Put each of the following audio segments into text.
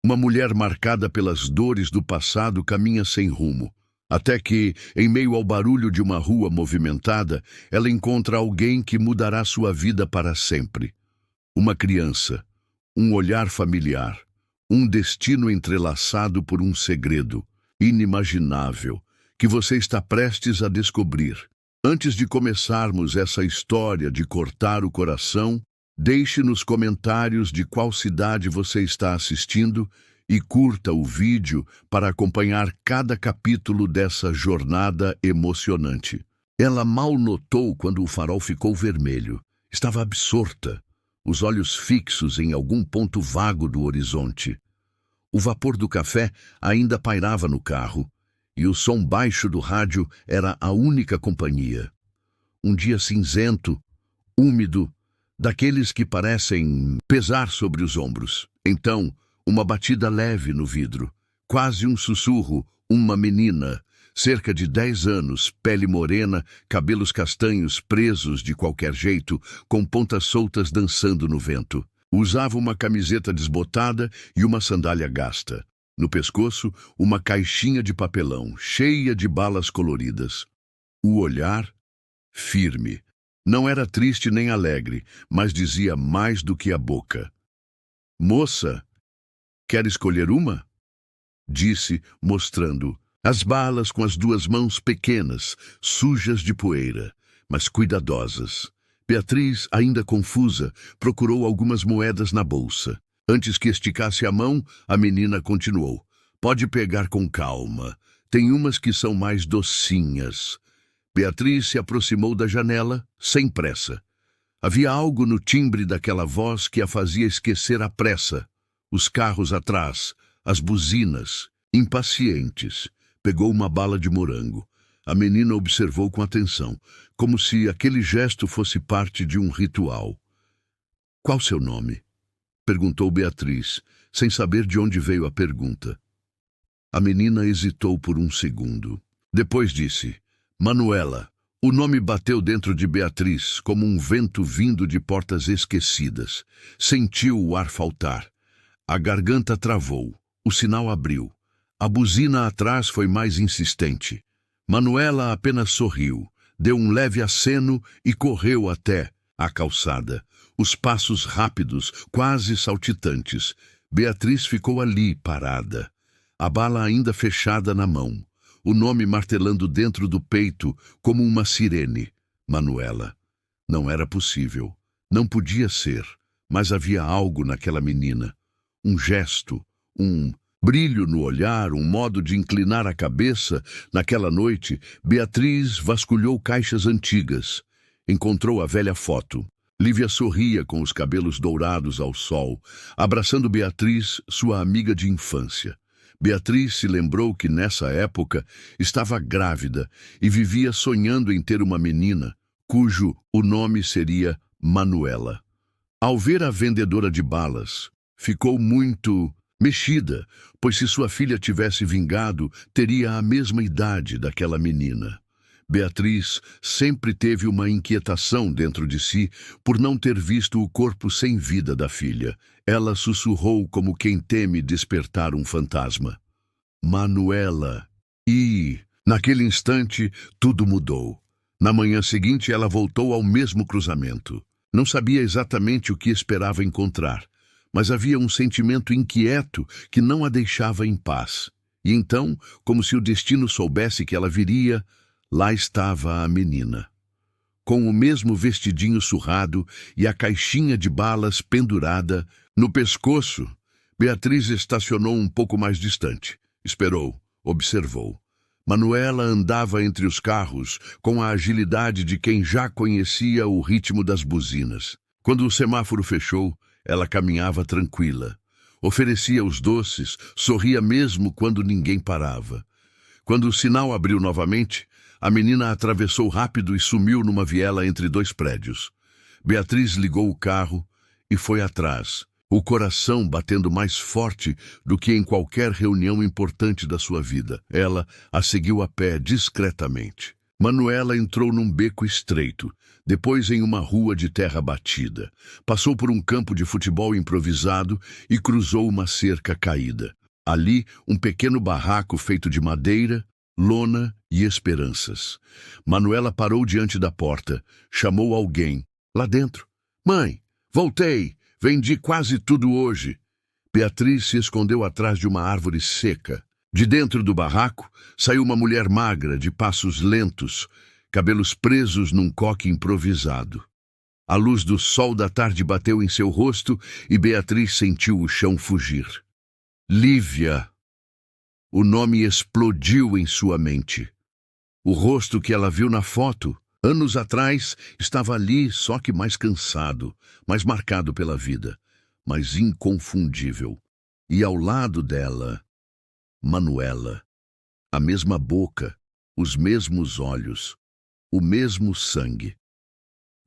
Uma mulher marcada pelas dores do passado caminha sem rumo, até que, em meio ao barulho de uma rua movimentada, ela encontra alguém que mudará sua vida para sempre. Uma criança, um olhar familiar, um destino entrelaçado por um segredo inimaginável que você está prestes a descobrir. Antes de começarmos essa história de cortar o coração, deixe nos comentários de qual cidade você está assistindo e curta o vídeo para acompanhar cada capítulo dessa jornada emocionante. Ela mal notou quando o farol ficou vermelho. Estava absorta, os olhos fixos em algum ponto vago do horizonte. O vapor do café ainda pairava no carro, e o som baixo do rádio era a única companhia. Um dia cinzento, úmido, daqueles que parecem pesar sobre os ombros. Então, uma batida leve no vidro, quase um sussurro, uma menina, cerca de 10 anos, pele morena, cabelos castanhos presos de qualquer jeito, com pontas soltas dançando no vento. Usava uma camiseta desbotada e uma sandália gasta. No pescoço, uma caixinha de papelão, cheia de balas coloridas. O olhar, firme. Não era triste nem alegre, mas dizia mais do que a boca. "Moça, quer escolher uma?" Disse, mostrando as balas com as 2 mãos pequenas, sujas de poeira, mas cuidadosas. Beatriz, ainda confusa, procurou algumas moedas na bolsa. Antes que esticasse a mão, a menina continuou. "Pode pegar com calma. Tem umas que são mais docinhas." Beatriz se aproximou da janela, sem pressa. Havia algo no timbre daquela voz que a fazia esquecer a pressa. Os carros atrás, as buzinas, impacientes. Pegou uma bala de morango. A menina observou com atenção, como se aquele gesto fosse parte de um ritual. "Qual seu nome?" perguntou Beatriz, sem saber de onde veio a pergunta. A menina hesitou por um segundo. Depois disse, "Manuela." O nome bateu dentro de Beatriz, como um vento vindo de portas esquecidas. Sentiu o ar faltar. A garganta travou. O sinal abriu. A buzina atrás foi mais insistente. Manuela apenas sorriu, deu um leve aceno e correu até a calçada. Os passos rápidos, quase saltitantes. Beatriz ficou ali, parada. A bala ainda fechada na mão. O nome martelando dentro do peito, como uma sirene. Manuela. Não era possível. Não podia ser. Mas havia algo naquela menina. Um gesto, um brilho no olhar, um modo de inclinar a cabeça. Naquela noite, Beatriz vasculhou caixas antigas. Encontrou a velha foto. Lívia sorria com os cabelos dourados ao sol, abraçando Beatriz, sua amiga de infância. Beatriz se lembrou que, nessa época, estava grávida e vivia sonhando em ter uma menina, cujo o nome seria Manuela. Ao ver a vendedora de balas, ficou muito mexida, pois se sua filha tivesse vingado, teria a mesma idade daquela menina. Beatriz sempre teve uma inquietação dentro de si por não ter visto o corpo sem vida da filha. Ela sussurrou como quem teme despertar um fantasma. Manuela. E, naquele instante, tudo mudou. Na manhã seguinte, ela voltou ao mesmo cruzamento. Não sabia exatamente o que esperava encontrar, mas havia um sentimento inquieto que não a deixava em paz. E então, como se o destino soubesse que ela viria, lá estava a menina, com o mesmo vestidinho surrado e a caixinha de balas pendurada no pescoço. Beatriz estacionou um pouco mais distante. Esperou, observou. Manuela andava entre os carros com a agilidade de quem já conhecia o ritmo das buzinas. Quando o semáforo fechou, ela caminhava tranquila. Oferecia os doces, sorria mesmo quando ninguém parava. Quando o sinal abriu novamente, a menina atravessou rápido e sumiu numa viela entre 2 prédios. Beatriz ligou o carro e foi atrás, o coração batendo mais forte do que em qualquer reunião importante da sua vida. Ela a seguiu a pé discretamente. Manuela entrou num beco estreito, depois em uma rua de terra batida. Passou por um campo de futebol improvisado e cruzou uma cerca caída. Ali, um pequeno barraco feito de madeira, lona e esperanças. Manuela parou diante da porta, chamou alguém. Lá dentro. Mãe, voltei! Vendi quase tudo hoje. Beatriz se escondeu atrás de uma árvore seca. De dentro do barraco, saiu uma mulher magra, de passos lentos, cabelos presos num coque improvisado. A luz do sol da tarde bateu em seu rosto e Beatriz sentiu o chão fugir. Lívia! O nome explodiu em sua mente. O rosto que ela viu na foto, anos atrás, estava ali, só que mais cansado, mais marcado pela vida, mas inconfundível. E ao lado dela, Manuela. A mesma boca, os mesmos olhos, o mesmo sangue.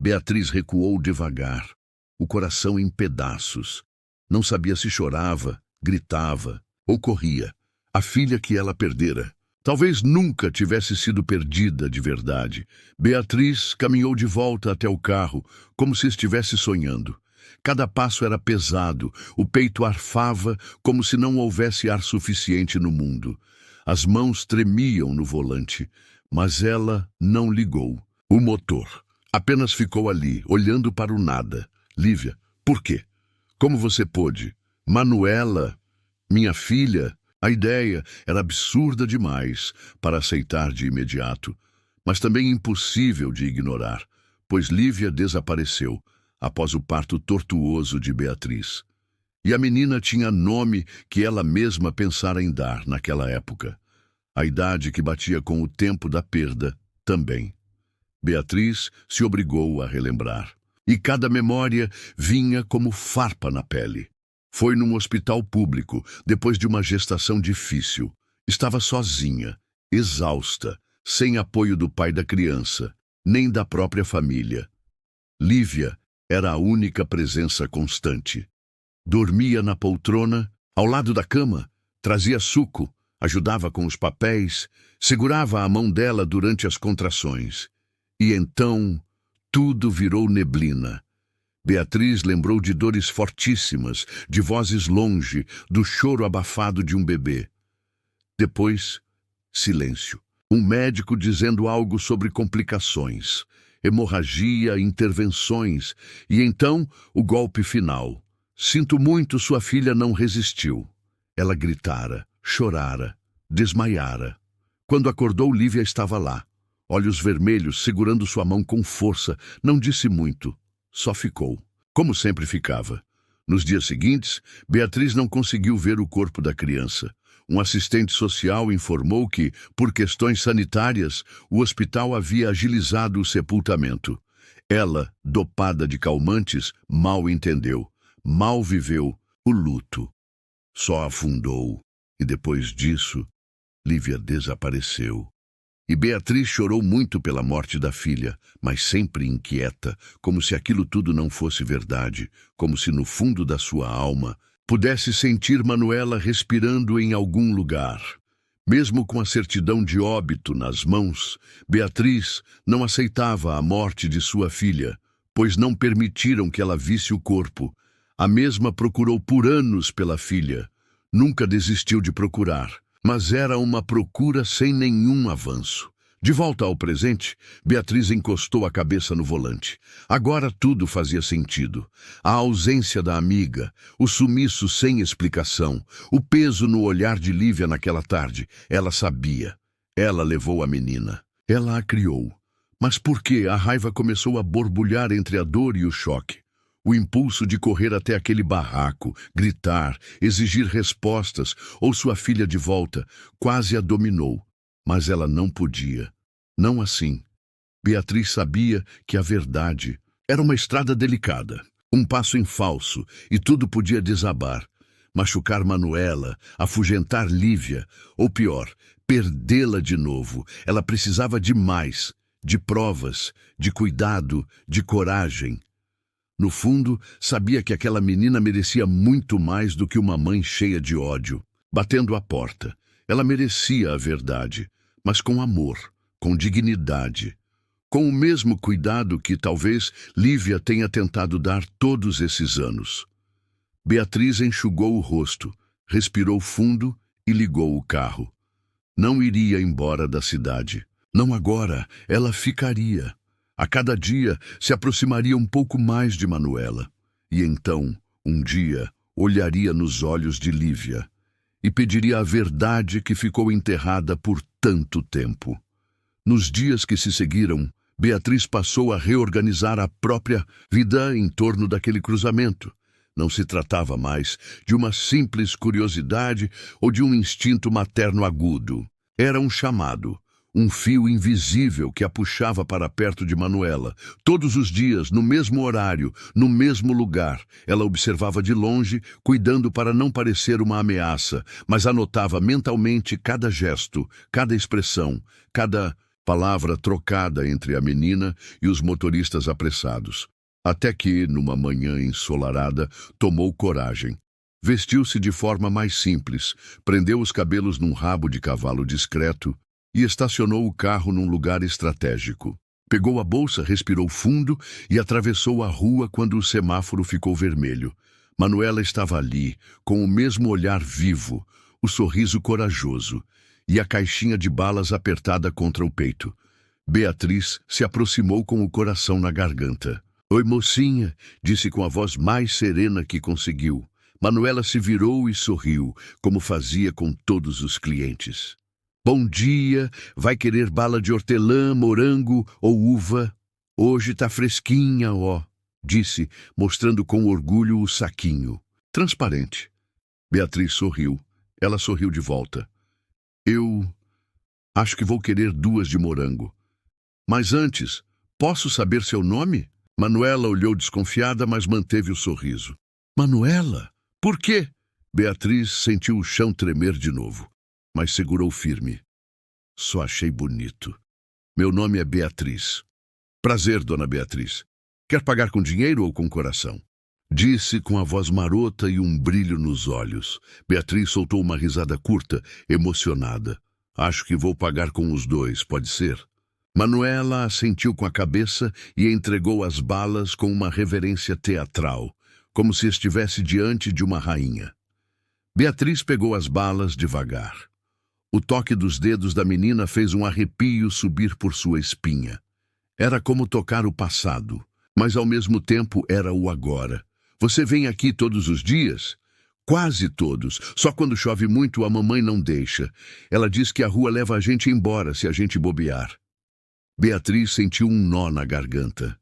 Beatriz recuou devagar, o coração em pedaços. Não sabia se chorava, gritava ou corria. A filha que ela perdera. Talvez nunca tivesse sido perdida de verdade. Beatriz caminhou de volta até o carro, como se estivesse sonhando. Cada passo era pesado, o peito arfava como se não houvesse ar suficiente no mundo. As mãos tremiam no volante, mas ela não ligou. O motor apenas ficou ali, olhando para o nada. Lívia, por quê? Como você pôde? Manuela, minha filha... A ideia era absurda demais para aceitar de imediato, mas também impossível de ignorar, pois Lívia desapareceu após o parto tortuoso de Beatriz. E a menina tinha nome que ela mesma pensara em dar naquela época. A idade que batia com o tempo da perda também. Beatriz se obrigou a relembrar. E cada memória vinha como farpa na pele. Foi num hospital público, depois de uma gestação difícil. Estava sozinha, exausta, sem apoio do pai da criança, nem da própria família. Lívia era a única presença constante. Dormia na poltrona, ao lado da cama, trazia suco, ajudava com os papéis, segurava a mão dela durante as contrações. E então, tudo virou neblina. Beatriz lembrou de dores fortíssimas, de vozes longe, do choro abafado de um bebê. Depois, silêncio. Um médico dizendo algo sobre complicações, hemorragia, intervenções, e então o golpe final. Sinto muito, sua filha não resistiu. Ela gritara, chorara, desmaiara. Quando acordou, Lívia estava lá, olhos vermelhos, segurando sua mão com força. Não disse muito. Só ficou, como sempre ficava. Nos dias seguintes, Beatriz não conseguiu ver o corpo da criança. Um assistente social informou que, por questões sanitárias, o hospital havia agilizado o sepultamento. Ela, dopada de calmantes, mal entendeu, mal viveu o luto. Só afundou, e depois disso, Lívia desapareceu. E Beatriz chorou muito pela morte da filha, mas sempre inquieta, como se aquilo tudo não fosse verdade, como se no fundo da sua alma pudesse sentir Manuela respirando em algum lugar. Mesmo com a certidão de óbito nas mãos, Beatriz não aceitava a morte de sua filha, pois não permitiram que ela visse o corpo. A mesma procurou por anos pela filha. Nunca desistiu de procurar. Mas era uma procura sem nenhum avanço. De volta ao presente, Beatriz encostou a cabeça no volante. Agora tudo fazia sentido. A ausência da amiga, o sumiço sem explicação, o peso no olhar de Lívia naquela tarde. Ela sabia. Ela levou a menina. Ela a criou. Mas por que a raiva começou a borbulhar entre a dor e o choque? O impulso de correr até aquele barraco, gritar, exigir respostas ou sua filha de volta, quase a dominou. Mas ela não podia. Não assim. Beatriz sabia que a verdade era uma estrada delicada, um passo em falso, e tudo podia desabar. Machucar Manuela, afugentar Lívia, ou pior, perdê-la de novo. Ela precisava de mais, de provas, de cuidado, de coragem. No fundo, sabia que aquela menina merecia muito mais do que uma mãe cheia de ódio. Batendo a porta, ela merecia a verdade, mas com amor, com dignidade, com o mesmo cuidado que talvez Lívia tenha tentado dar todos esses anos. Beatriz enxugou o rosto, respirou fundo e ligou o carro. Não iria embora da cidade. Não agora, ela ficaria. A cada dia se aproximaria um pouco mais de Manuela. E então, um dia, olharia nos olhos de Lívia e pediria a verdade que ficou enterrada por tanto tempo. Nos dias que se seguiram, Beatriz passou a reorganizar a própria vida em torno daquele cruzamento. Não se tratava mais de uma simples curiosidade ou de um instinto materno agudo. Era um chamado, um fio invisível que a puxava para perto de Manuela. Todos os dias, no mesmo horário, no mesmo lugar, ela observava de longe, cuidando para não parecer uma ameaça, mas anotava mentalmente cada gesto, cada expressão, cada palavra trocada entre a menina e os motoristas apressados. Até que, numa manhã ensolarada, tomou coragem. Vestiu-se de forma mais simples, prendeu os cabelos num rabo de cavalo discreto e estacionou o carro num lugar estratégico. Pegou a bolsa, respirou fundo e atravessou a rua quando o semáforo ficou vermelho. Manuela estava ali, com o mesmo olhar vivo, o sorriso corajoso e a caixinha de balas apertada contra o peito. Beatriz se aproximou com o coração na garganta. "Oi, mocinha", disse com a voz mais serena que conseguiu. Manuela se virou e sorriu, como fazia com todos os clientes. "Bom dia, vai querer bala de hortelã, morango ou uva? Hoje tá fresquinha, ó", disse, mostrando com orgulho o saquinho, transparente. Beatriz sorriu. Ela sorriu de volta. "Eu acho que vou querer 2 de morango. Mas antes, posso saber seu nome?" Manuela olhou desconfiada, mas manteve o sorriso. "Manuela? Por quê?" Beatriz sentiu o chão tremer de novo, mas segurou firme. "Só achei bonito. Meu nome é Beatriz." "Prazer, dona Beatriz. Quer pagar com dinheiro ou com coração?" Disse com a voz marota e um brilho nos olhos. Beatriz soltou uma risada curta, emocionada. "Acho que vou pagar com os 2, pode ser?" Manuela assentiu com a cabeça e entregou as balas com uma reverência teatral, como se estivesse diante de uma rainha. Beatriz pegou as balas devagar. O toque dos dedos da menina fez um arrepio subir por sua espinha. Era como tocar o passado, mas ao mesmo tempo era o agora. "Você vem aqui todos os dias?" "Quase todos. Só quando chove muito a mamãe não deixa. Ela diz que a rua leva a gente embora se a gente bobear." Beatriz sentiu um nó na garganta.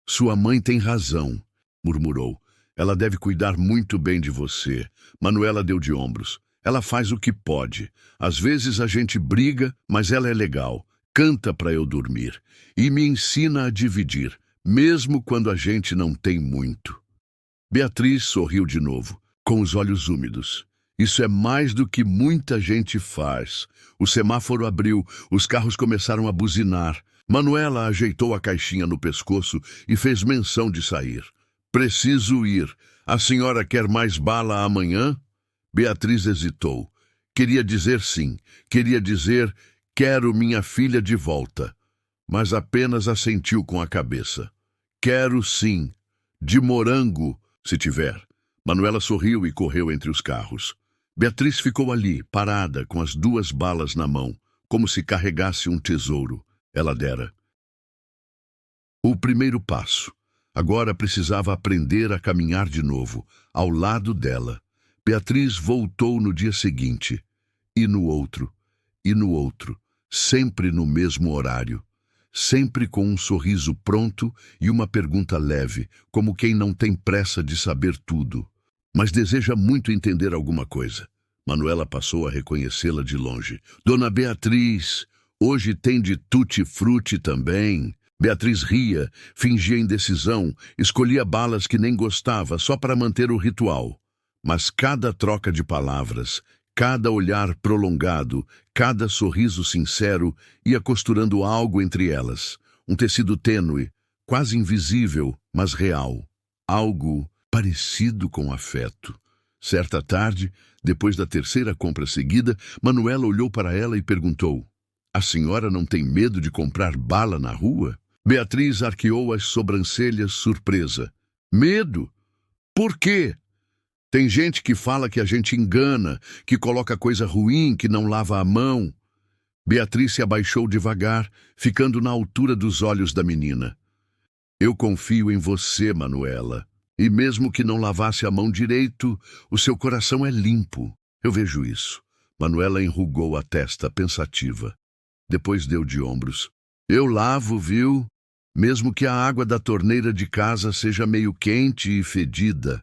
"Sua mãe tem razão", murmurou. "Ela deve cuidar muito bem de você." Manuela deu de ombros. "Ela faz o que pode. Às vezes a gente briga, mas ela é legal. Canta para eu dormir. E me ensina a dividir, mesmo quando a gente não tem muito." Beatriz sorriu de novo, com os olhos úmidos. "Isso é mais do que muita gente faz." O semáforo abriu, os carros começaram a buzinar. Manuela ajeitou a caixinha no pescoço e fez menção de sair. "Preciso ir. A senhora quer mais bala amanhã?" Beatriz hesitou. Queria dizer sim. Queria dizer, "Quero minha filha de volta." Mas apenas assentiu com a cabeça. "Quero sim. De morango, se tiver." Manuela sorriu e correu entre os carros. Beatriz ficou ali, parada, com as 2 balas na mão, como se carregasse um tesouro. Ela dera. O primeiro passo. Agora precisava aprender a caminhar de novo, ao lado dela. Beatriz voltou no dia seguinte, e no outro, sempre no mesmo horário. Sempre com um sorriso pronto e uma pergunta leve, como quem não tem pressa de saber tudo, mas deseja muito entender alguma coisa. Manuela passou a reconhecê-la de longe. "Dona Beatriz, hoje tem de tutti-frutti também." Beatriz ria, fingia indecisão, escolhia balas que nem gostava só para manter o ritual. Mas cada troca de palavras, cada olhar prolongado, cada sorriso sincero ia costurando algo entre elas. Um tecido tênue, quase invisível, mas real. Algo parecido com afeto. Certa tarde, depois da terceira compra seguida, Manuela olhou para ela e perguntou: A senhora não tem medo de comprar bala na rua? Beatriz arqueou as sobrancelhas, surpresa. Medo? Por quê? Tem gente que fala que a gente engana, que coloca coisa ruim, que não lava a mão. Beatriz se abaixou devagar, ficando na altura dos olhos da menina. Eu confio em você, Manuela. E mesmo que não lavasse a mão direito, o seu coração é limpo. Eu vejo isso. Manuela enrugou a testa, pensativa. Depois deu de ombros. Eu lavo, viu? Mesmo que a água da torneira de casa seja meio quente e fedida.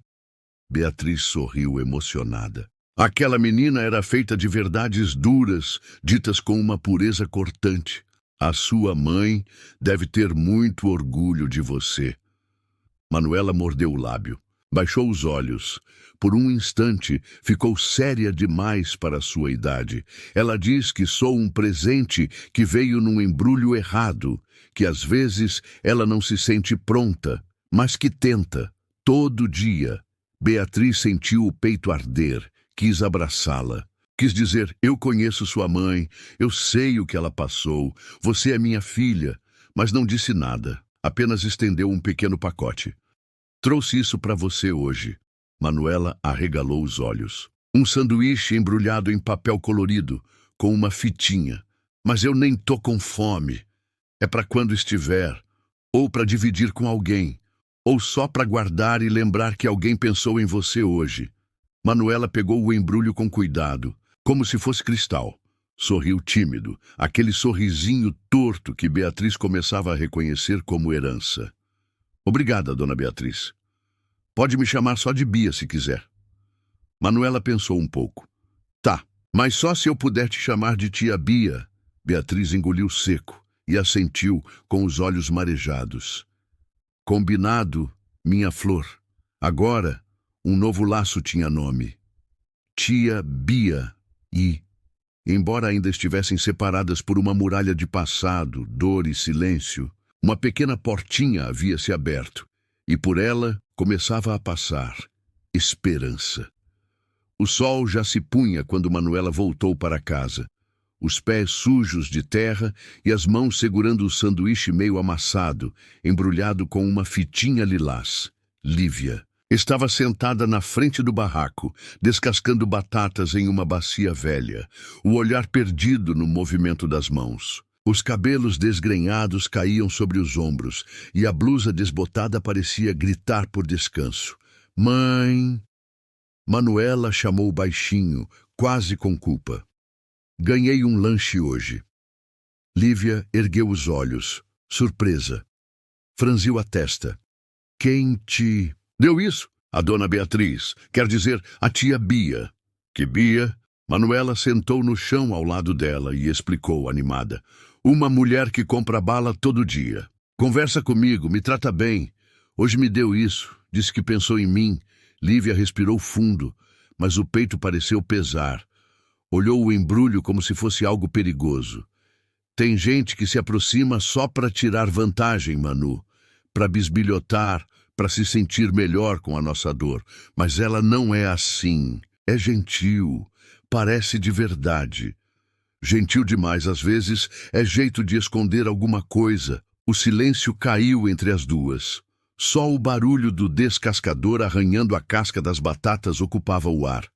Beatriz sorriu emocionada. Aquela menina era feita de verdades duras, ditas com uma pureza cortante. A sua mãe deve ter muito orgulho de você. Manuela mordeu o lábio, baixou os olhos. Por um instante, ficou séria demais para a sua idade. Ela diz que sou um presente que veio num embrulho errado, que às vezes ela não se sente pronta, mas que tenta, todo dia. Beatriz sentiu o peito arder, quis abraçá-la. Quis dizer, eu conheço sua mãe, eu sei o que ela passou, você é minha filha, mas não disse nada, apenas estendeu um pequeno pacote. Trouxe isso para você hoje. Manuela arregalou os olhos. Um sanduíche embrulhado em papel colorido, com uma fitinha. Mas eu nem tô com fome. É para quando estiver, ou para dividir com alguém, ou só para guardar e lembrar que alguém pensou em você hoje. Manuela pegou o embrulho com cuidado, como se fosse cristal. Sorriu tímido, aquele sorrisinho torto que Beatriz começava a reconhecer como herança. Obrigada, dona Beatriz. Pode me chamar só de Bia, se quiser. Manuela pensou um pouco. Tá, mas só se eu puder te chamar de tia Bia. Beatriz engoliu seco e assentiu com os olhos marejados. Combinado, minha flor. Agora, um novo laço tinha nome. Tia Bia e... Embora ainda estivessem separadas por uma muralha de passado, dor e silêncio, uma pequena portinha havia se aberto, e por ela começava a passar esperança. O sol já se punha quando Manuela voltou para casa, os pés sujos de terra e as mãos segurando o sanduíche meio amassado, embrulhado com uma fitinha lilás. Lívia estava sentada na frente do barraco, descascando batatas em uma bacia velha, o olhar perdido no movimento das mãos. Os cabelos desgrenhados caíam sobre os ombros e a blusa desbotada parecia gritar por descanso. Mãe! Manuela chamou baixinho, quase com culpa. Ganhei um lanche hoje. Lívia ergueu os olhos, surpresa. Franziu a testa. Quem te... Deu isso? A dona Beatriz, quer dizer, a tia Bia. Que Bia? Manuela sentou no chão ao lado dela e explicou, animada. Uma mulher que compra bala todo dia. Conversa comigo, me trata bem. Hoje me deu isso, disse que pensou em mim. Lívia respirou fundo, mas o peito pareceu pesar. Olhou o embrulho como se fosse algo perigoso. Tem gente que se aproxima só para tirar vantagem, Manu. Para bisbilhotar, para se sentir melhor com a nossa dor. Mas ela não é assim. É gentil. Parece de verdade. Gentil demais, às vezes, é jeito de esconder alguma coisa. O silêncio caiu entre as duas. Só o barulho do descascador arranhando a casca das batatas ocupava o ar.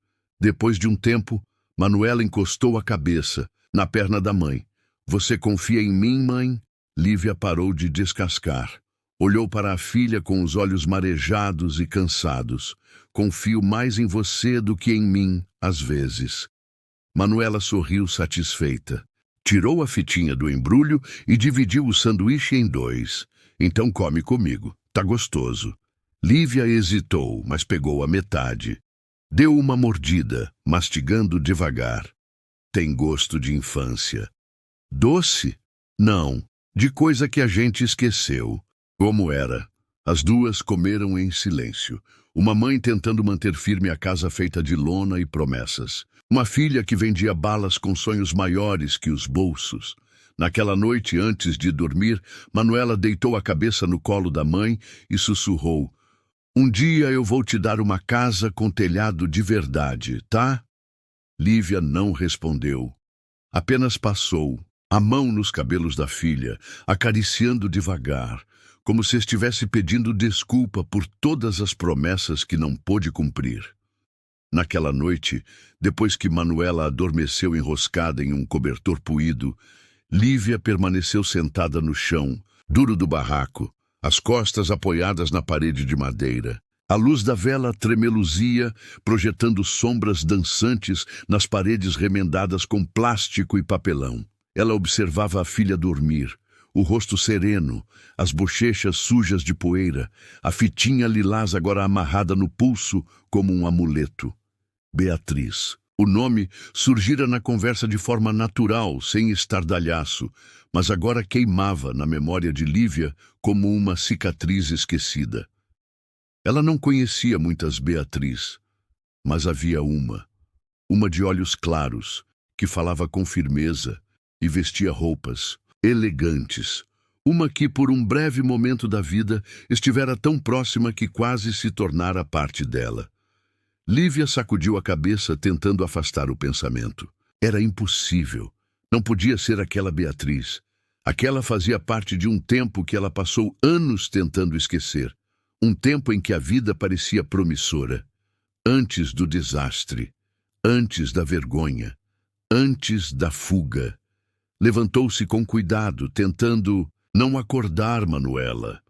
Depois de um tempo, Manuela encostou a cabeça na perna da mãe. Você confia em mim, mãe? Lívia parou de descascar. Olhou para a filha com os olhos marejados e cansados. Confio mais em você do que em mim, às vezes. Manuela sorriu satisfeita. Tirou a fitinha do embrulho e dividiu o sanduíche em 2. Então come comigo. Tá gostoso. Lívia hesitou, mas pegou a metade. Deu uma mordida, mastigando devagar. Tem gosto de infância. Doce? Não, de coisa que a gente esqueceu. Como era? As duas comeram em silêncio. Uma mãe tentando manter firme a casa feita de lona e promessas. Uma filha que vendia balas com sonhos maiores que os bolsos. Naquela noite, antes de dormir, Manuela deitou a cabeça no colo da mãe e sussurrou. Um dia eu vou te dar uma casa com telhado de verdade, tá? Lívia não respondeu. Apenas passou, a mão nos cabelos da filha, acariciando devagar, como se estivesse pedindo desculpa por todas as promessas que não pôde cumprir. Naquela noite, depois que Manuela adormeceu enroscada em um cobertor puído, Lívia permaneceu sentada no chão, duro do barraco, as costas apoiadas na parede de madeira. A luz da vela tremeluzia, projetando sombras dançantes nas paredes remendadas com plástico e papelão. Ela observava a filha dormir, o rosto sereno, as bochechas sujas de poeira, a fitinha lilás agora amarrada no pulso como um amuleto. Beatriz. O nome surgira na conversa de forma natural, sem estardalhaço, mas agora queimava na memória de Lívia como uma cicatriz esquecida. Ela não conhecia muitas Beatriz, mas havia uma de olhos claros, que falava com firmeza e vestia roupas elegantes. Uma que, por um breve momento da vida, estivera tão próxima que quase se tornara parte dela. Lívia sacudiu a cabeça, tentando afastar o pensamento. Era impossível. Não podia ser aquela Beatriz. Aquela fazia parte de um tempo que ela passou anos tentando esquecer. Um tempo em que a vida parecia promissora. Antes do desastre. Antes da vergonha. Antes da fuga. Levantou-se com cuidado, tentando não acordar Manuela,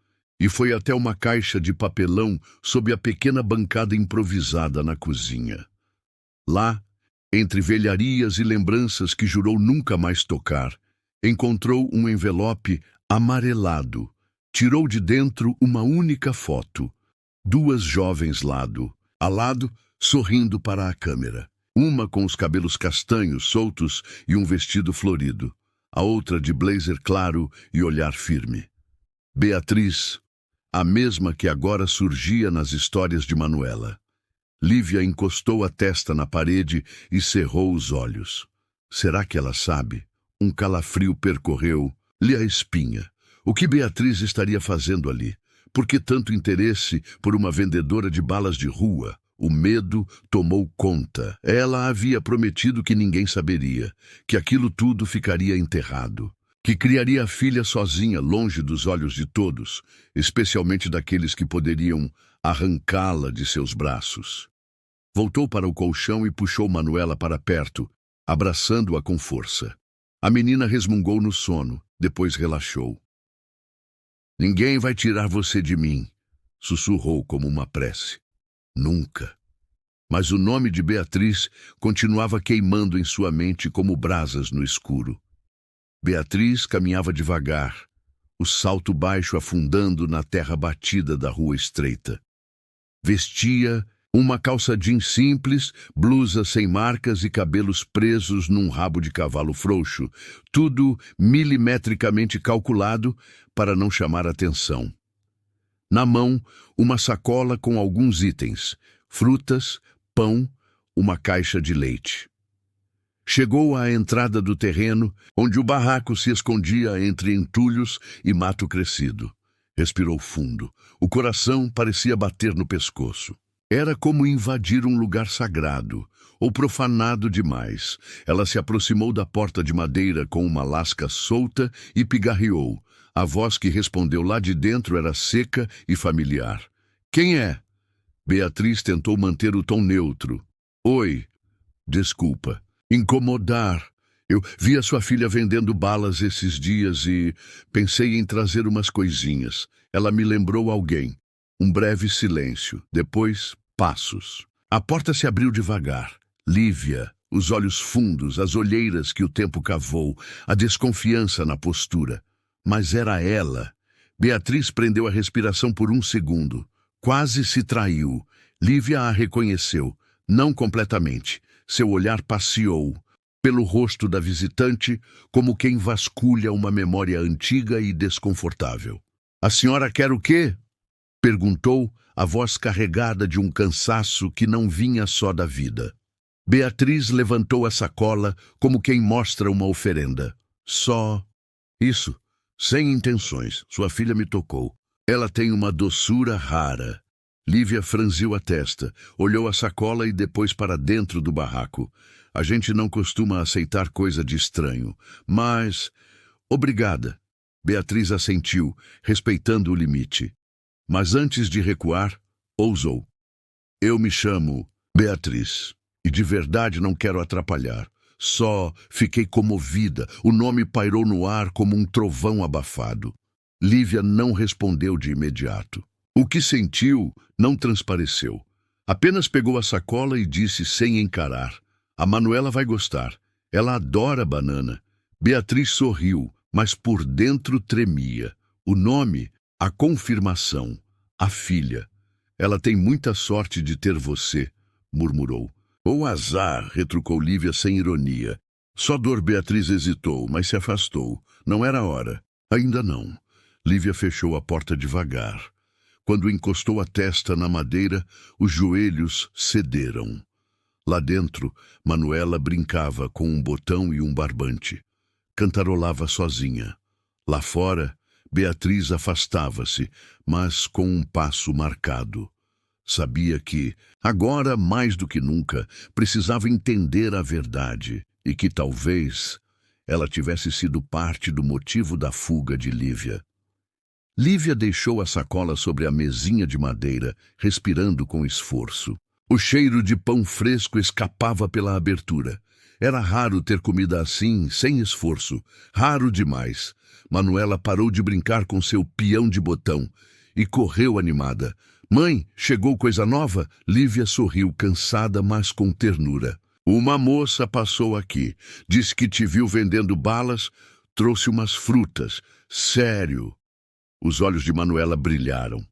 e foi até uma caixa de papelão sob a pequena bancada improvisada na cozinha. Lá, entre velharias e lembranças que jurou nunca mais tocar, encontrou um envelope amarelado. Tirou de dentro uma única foto. Duas jovens lado a lado, sorrindo para a câmera. Uma com os cabelos castanhos soltos e um vestido florido. A outra de blazer claro e olhar firme. Beatriz, a mesma que agora surgia nas histórias de Manuela. Lívia encostou a testa na parede e cerrou os olhos. Será que ela sabe? Um calafrio percorreu-lhe a espinha. O que Beatriz estaria fazendo ali? Por que tanto interesse por uma vendedora de balas de rua? O medo tomou conta. Ela havia prometido que ninguém saberia, que aquilo tudo ficaria enterrado, que criaria a filha sozinha, longe dos olhos de todos, especialmente daqueles que poderiam arrancá-la de seus braços. Voltou para o colchão e puxou Manuela para perto, abraçando-a com força. A menina resmungou no sono, depois relaxou. "Ninguém vai tirar você de mim", sussurrou como uma prece. Nunca. Mas o nome de Beatriz continuava queimando em sua mente como brasas no escuro. Beatriz caminhava devagar, o salto baixo afundando na terra batida da rua estreita. Vestia uma calça jeans simples, blusa sem marcas e cabelos presos num rabo de cavalo frouxo, tudo milimetricamente calculado para não chamar atenção. Na mão, uma sacola com alguns itens, frutas, pão, uma caixa de leite. Chegou à entrada do terreno, onde o barraco se escondia entre entulhos e mato crescido. Respirou fundo. O coração parecia bater no pescoço. Era como invadir um lugar sagrado, ou profanado demais. Ela se aproximou da porta de madeira com uma lasca solta e pigarreou. A voz que respondeu lá de dentro era seca e familiar. "Quem é?" Beatriz tentou manter o tom neutro. "Oi, desculpa. Incomodar. Eu vi a sua filha vendendo balas esses dias e pensei em trazer umas coisinhas. Ela me lembrou alguém." Um breve silêncio. Depois, passos. A porta se abriu devagar. Lívia, os olhos fundos, as olheiras que o tempo cavou, a desconfiança na postura. Mas era ela. Beatriz prendeu a respiração por um segundo. Quase se traiu. Lívia a reconheceu. Não completamente. Seu olhar passeou pelo rosto da visitante como quem vasculha uma memória antiga e desconfortável. "A senhora quer o quê?" perguntou, a voz carregada de um cansaço que não vinha só da vida. Beatriz levantou a sacola como quem mostra uma oferenda. "Só isso. Sem intenções. Sua filha me tocou. Ela tem uma doçura rara." Lívia franziu a testa, olhou a sacola e depois para dentro do barraco. A gente não costuma aceitar coisa de estranho, mas... Obrigada. Beatriz assentiu, respeitando o limite. Mas antes de recuar, ousou. Eu me chamo Beatriz, e de verdade não quero atrapalhar. Só fiquei comovida, o nome pairou no ar como um trovão abafado. Lívia não respondeu de imediato. O que sentiu não transpareceu. Apenas pegou a sacola e disse sem encarar. A Manuela vai gostar. Ela adora banana. Beatriz sorriu, mas por dentro tremia. O nome, a confirmação, a filha. Ela tem muita sorte de ter você, murmurou. Ou azar, retrucou Lívia sem ironia. Só dor. Beatriz hesitou, mas se afastou. Não era hora. Ainda não. Lívia fechou a porta devagar. Quando encostou a testa na madeira, os joelhos cederam. Lá dentro, Manuela brincava com um botão e um barbante. Cantarolava sozinha. Lá fora, Beatriz afastava-se, mas com um passo marcado. Sabia que, agora mais do que nunca, precisava entender a verdade e que talvez ela tivesse sido parte do motivo da fuga de Lívia. Lívia deixou a sacola sobre a mesinha de madeira, respirando com esforço. O cheiro de pão fresco escapava pela abertura. Era raro ter comida assim, sem esforço. Raro demais. Manuela parou de brincar com seu peão de botão e correu animada. Mãe, chegou coisa nova? Lívia sorriu, cansada, mas com ternura. Uma moça passou aqui. Disse que te viu vendendo balas, trouxe umas frutas. Sério? Os olhos de Manuela brilharam.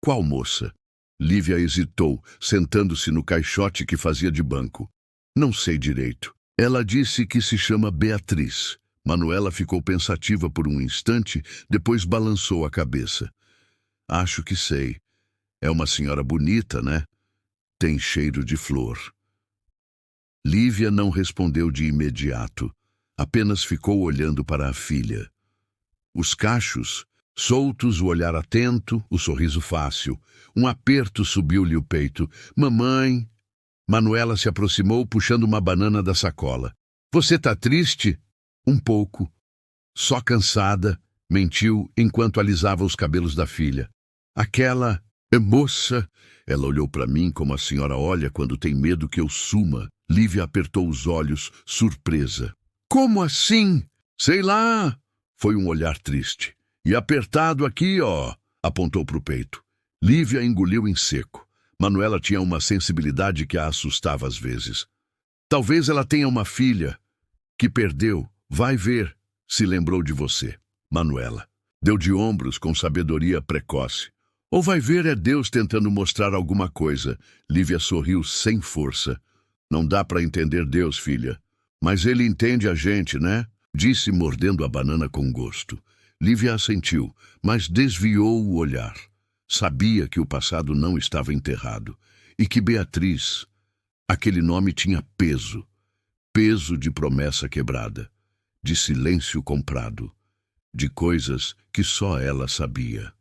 Qual moça? Lívia hesitou, sentando-se no caixote que fazia de banco. Não sei direito. Ela disse que se chama Beatriz. Manuela ficou pensativa por um instante, depois balançou a cabeça. Acho que sei. É uma senhora bonita, né? Tem cheiro de flor. Lívia não respondeu de imediato. Apenas ficou olhando para a filha. Os cachos, soltos, o olhar atento, o sorriso fácil. Um aperto subiu-lhe o peito. Mamãe... Manuela se aproximou, puxando uma banana da sacola. Você tá triste? Um pouco. Só cansada, mentiu enquanto alisava os cabelos da filha. Aquela moça... Ela olhou para mim como a senhora olha quando tem medo que eu suma. Lívia apertou os olhos, surpresa. Como assim? Sei lá. Foi um olhar triste. E apertado aqui, ó. Apontou para o peito. Lívia engoliu em seco. Manuela tinha uma sensibilidade que a assustava às vezes. Talvez ela tenha uma filha que perdeu. Vai ver, se lembrou de você. Manuela deu de ombros com sabedoria precoce. Ou vai ver é Deus tentando mostrar alguma coisa. Lívia sorriu sem força. Não dá para entender Deus, filha. Mas ele entende a gente, né? Disse mordendo a banana com gosto. Lívia assentiu, mas desviou o olhar. Sabia que o passado não estava enterrado e que Beatriz, aquele nome tinha peso. Peso de promessa quebrada, de silêncio comprado, de coisas que só ela sabia.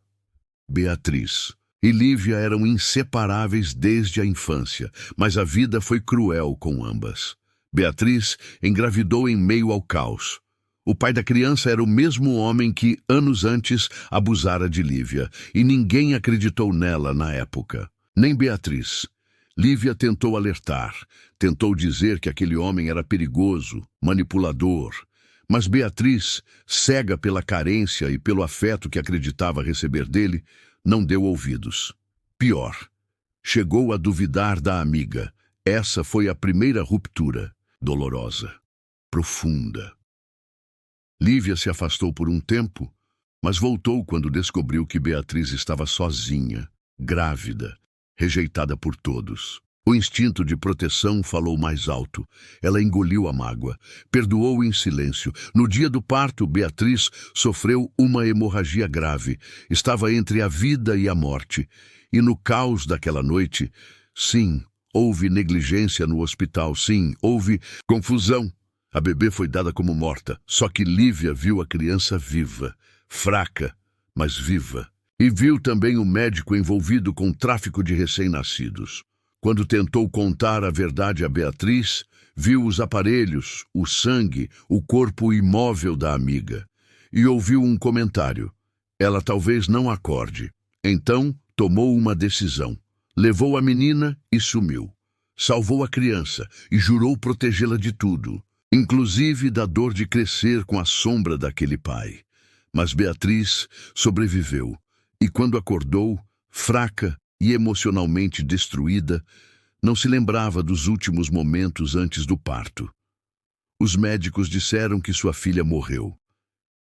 Beatriz e Lívia eram inseparáveis desde a infância, mas a vida foi cruel com ambas. Beatriz engravidou em meio ao caos. O pai da criança era o mesmo homem que, anos antes, abusara de Lívia, e ninguém acreditou nela na época. Nem Beatriz. Lívia tentou alertar, tentou dizer que aquele homem era perigoso, manipulador. Mas Beatriz, cega pela carência e pelo afeto que acreditava receber dele, não deu ouvidos. Pior, chegou a duvidar da amiga. Essa foi a primeira ruptura, dolorosa, profunda. Lívia se afastou por um tempo, mas voltou quando descobriu que Beatriz estava sozinha, grávida, rejeitada por todos. O instinto de proteção falou mais alto. Ela engoliu a mágoa, perdoou em silêncio. No dia do parto, Beatriz sofreu uma hemorragia grave. Estava entre a vida e a morte. E no caos daquela noite, sim, houve negligência no hospital, sim, houve confusão. A bebê foi dada como morta, só que Lívia viu a criança viva, fraca, mas viva. E viu também o médico envolvido com tráfico de recém-nascidos. Quando tentou contar a verdade a Beatriz, viu os aparelhos, o sangue, o corpo imóvel da amiga. E ouviu um comentário. Ela talvez não acorde. Então, tomou uma decisão. Levou a menina e sumiu. Salvou a criança e jurou protegê-la de tudo, inclusive da dor de crescer com a sombra daquele pai. Mas Beatriz sobreviveu, e quando acordou, fraca e emocionalmente destruída, não se lembrava dos últimos momentos antes do parto. Os médicos disseram que sua filha morreu.